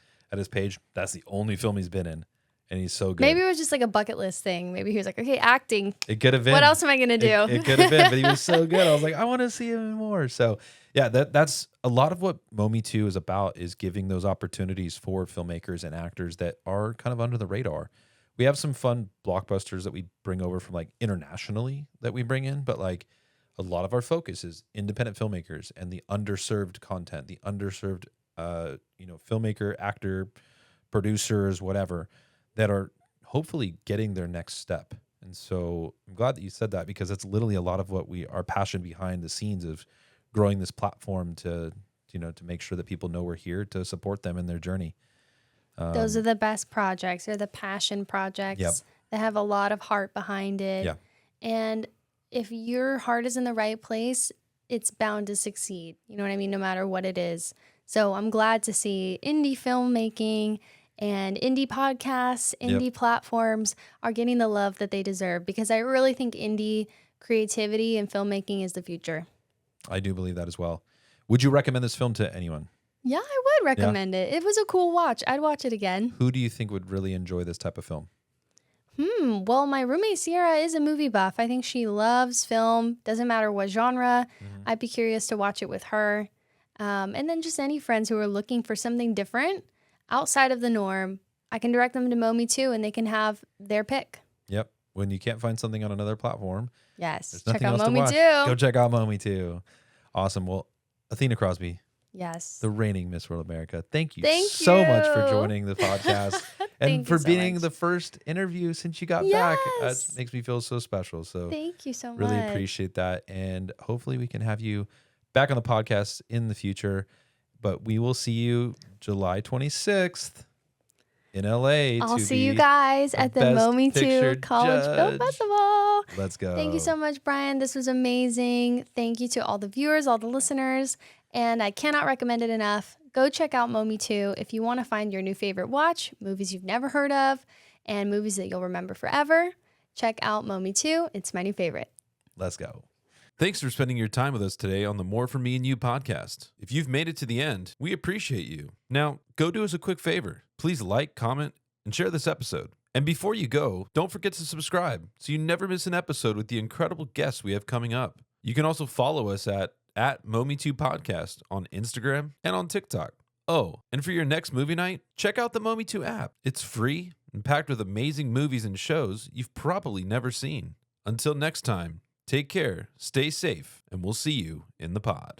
page, that's the only film he's been in, and he's so good. Maybe it was just like a bucket list thing. Maybe he was like, okay, acting. It could have been. What else am I gonna do? It could have been, but he was so good. I was like, I want to see him more. So yeah, that's a lot of what Momi 2 is about, is giving those opportunities for filmmakers and actors that are kind of under the radar. We have some fun blockbusters that we bring over from like internationally that we bring in, but like a lot of our focus is independent filmmakers and the underserved content, the underserved filmmaker, actor, producers, whatever, that are hopefully getting their next step. And so I'm glad that you said that, because it's literally a lot of what our passion behind the scenes of growing this platform to make sure that people know we're here to support them in their journey. Those are the best projects. They're the passion projects. Yep. That have a lot of heart behind it. Yeah. And if your heart is in the right place, it's bound to succeed. You know what I mean? No matter what it is. So I'm glad to see indie filmmaking and indie podcasts, indie platforms are getting the love that they deserve, because I really think indie creativity and filmmaking is the future. I do believe that as well. Would you recommend this film to anyone? Yeah, I would recommend it. It was a cool watch. I'd watch it again. Who do you think would really enjoy this type of film? Well, my roommate Sierra is a movie buff. I think she loves film. Doesn't matter what genre. I'd be curious to watch it with her. And then just any friends who are looking for something different outside of the norm, I can direct them to Momi 2 and they can have their pick. Yep. When you can't find something on another platform, Yes. there's Check nothing out else to Momi watch. 2. Go check out Momi 2. Awesome. Well, Athenna Crosby, Yes. the reigning Miss World America, thank you Thank so much for you. joining the podcast and Thank for you so being much. the first interview since you got back. That Yes. makes me feel so special. So Thank you so much. really appreciate that. And hopefully we can have you back on the podcast in the future. But we will see you July 26th in LA. I'll to see you be guys the at the Best Momi 2 Picture College Film Judge. Festival. Let's go. Thank you so much, Brian. This was amazing. Thank you to all the viewers, all the listeners. And I cannot recommend it enough. Go check out Momi 2 if you want to find your new favorite watch, movies you've never heard of, and movies that you'll remember forever. Check out Momi 2. It's my new favorite. Let's go. Thanks for spending your time with us today on the More For Me and You podcast. If you've made it to the end, we appreciate you. Now, go do us a quick favor. Please like, comment, and share this episode. And before you go, don't forget to subscribe so you never miss an episode with the incredible guests we have coming up. You can also follow us at Momi2 Podcast on Instagram and on TikTok. Oh, and for your next movie night, check out the Momi2 app. It's free and packed with amazing movies and shows you've probably never seen. Until next time, take care, stay safe, and we'll see you in the pod.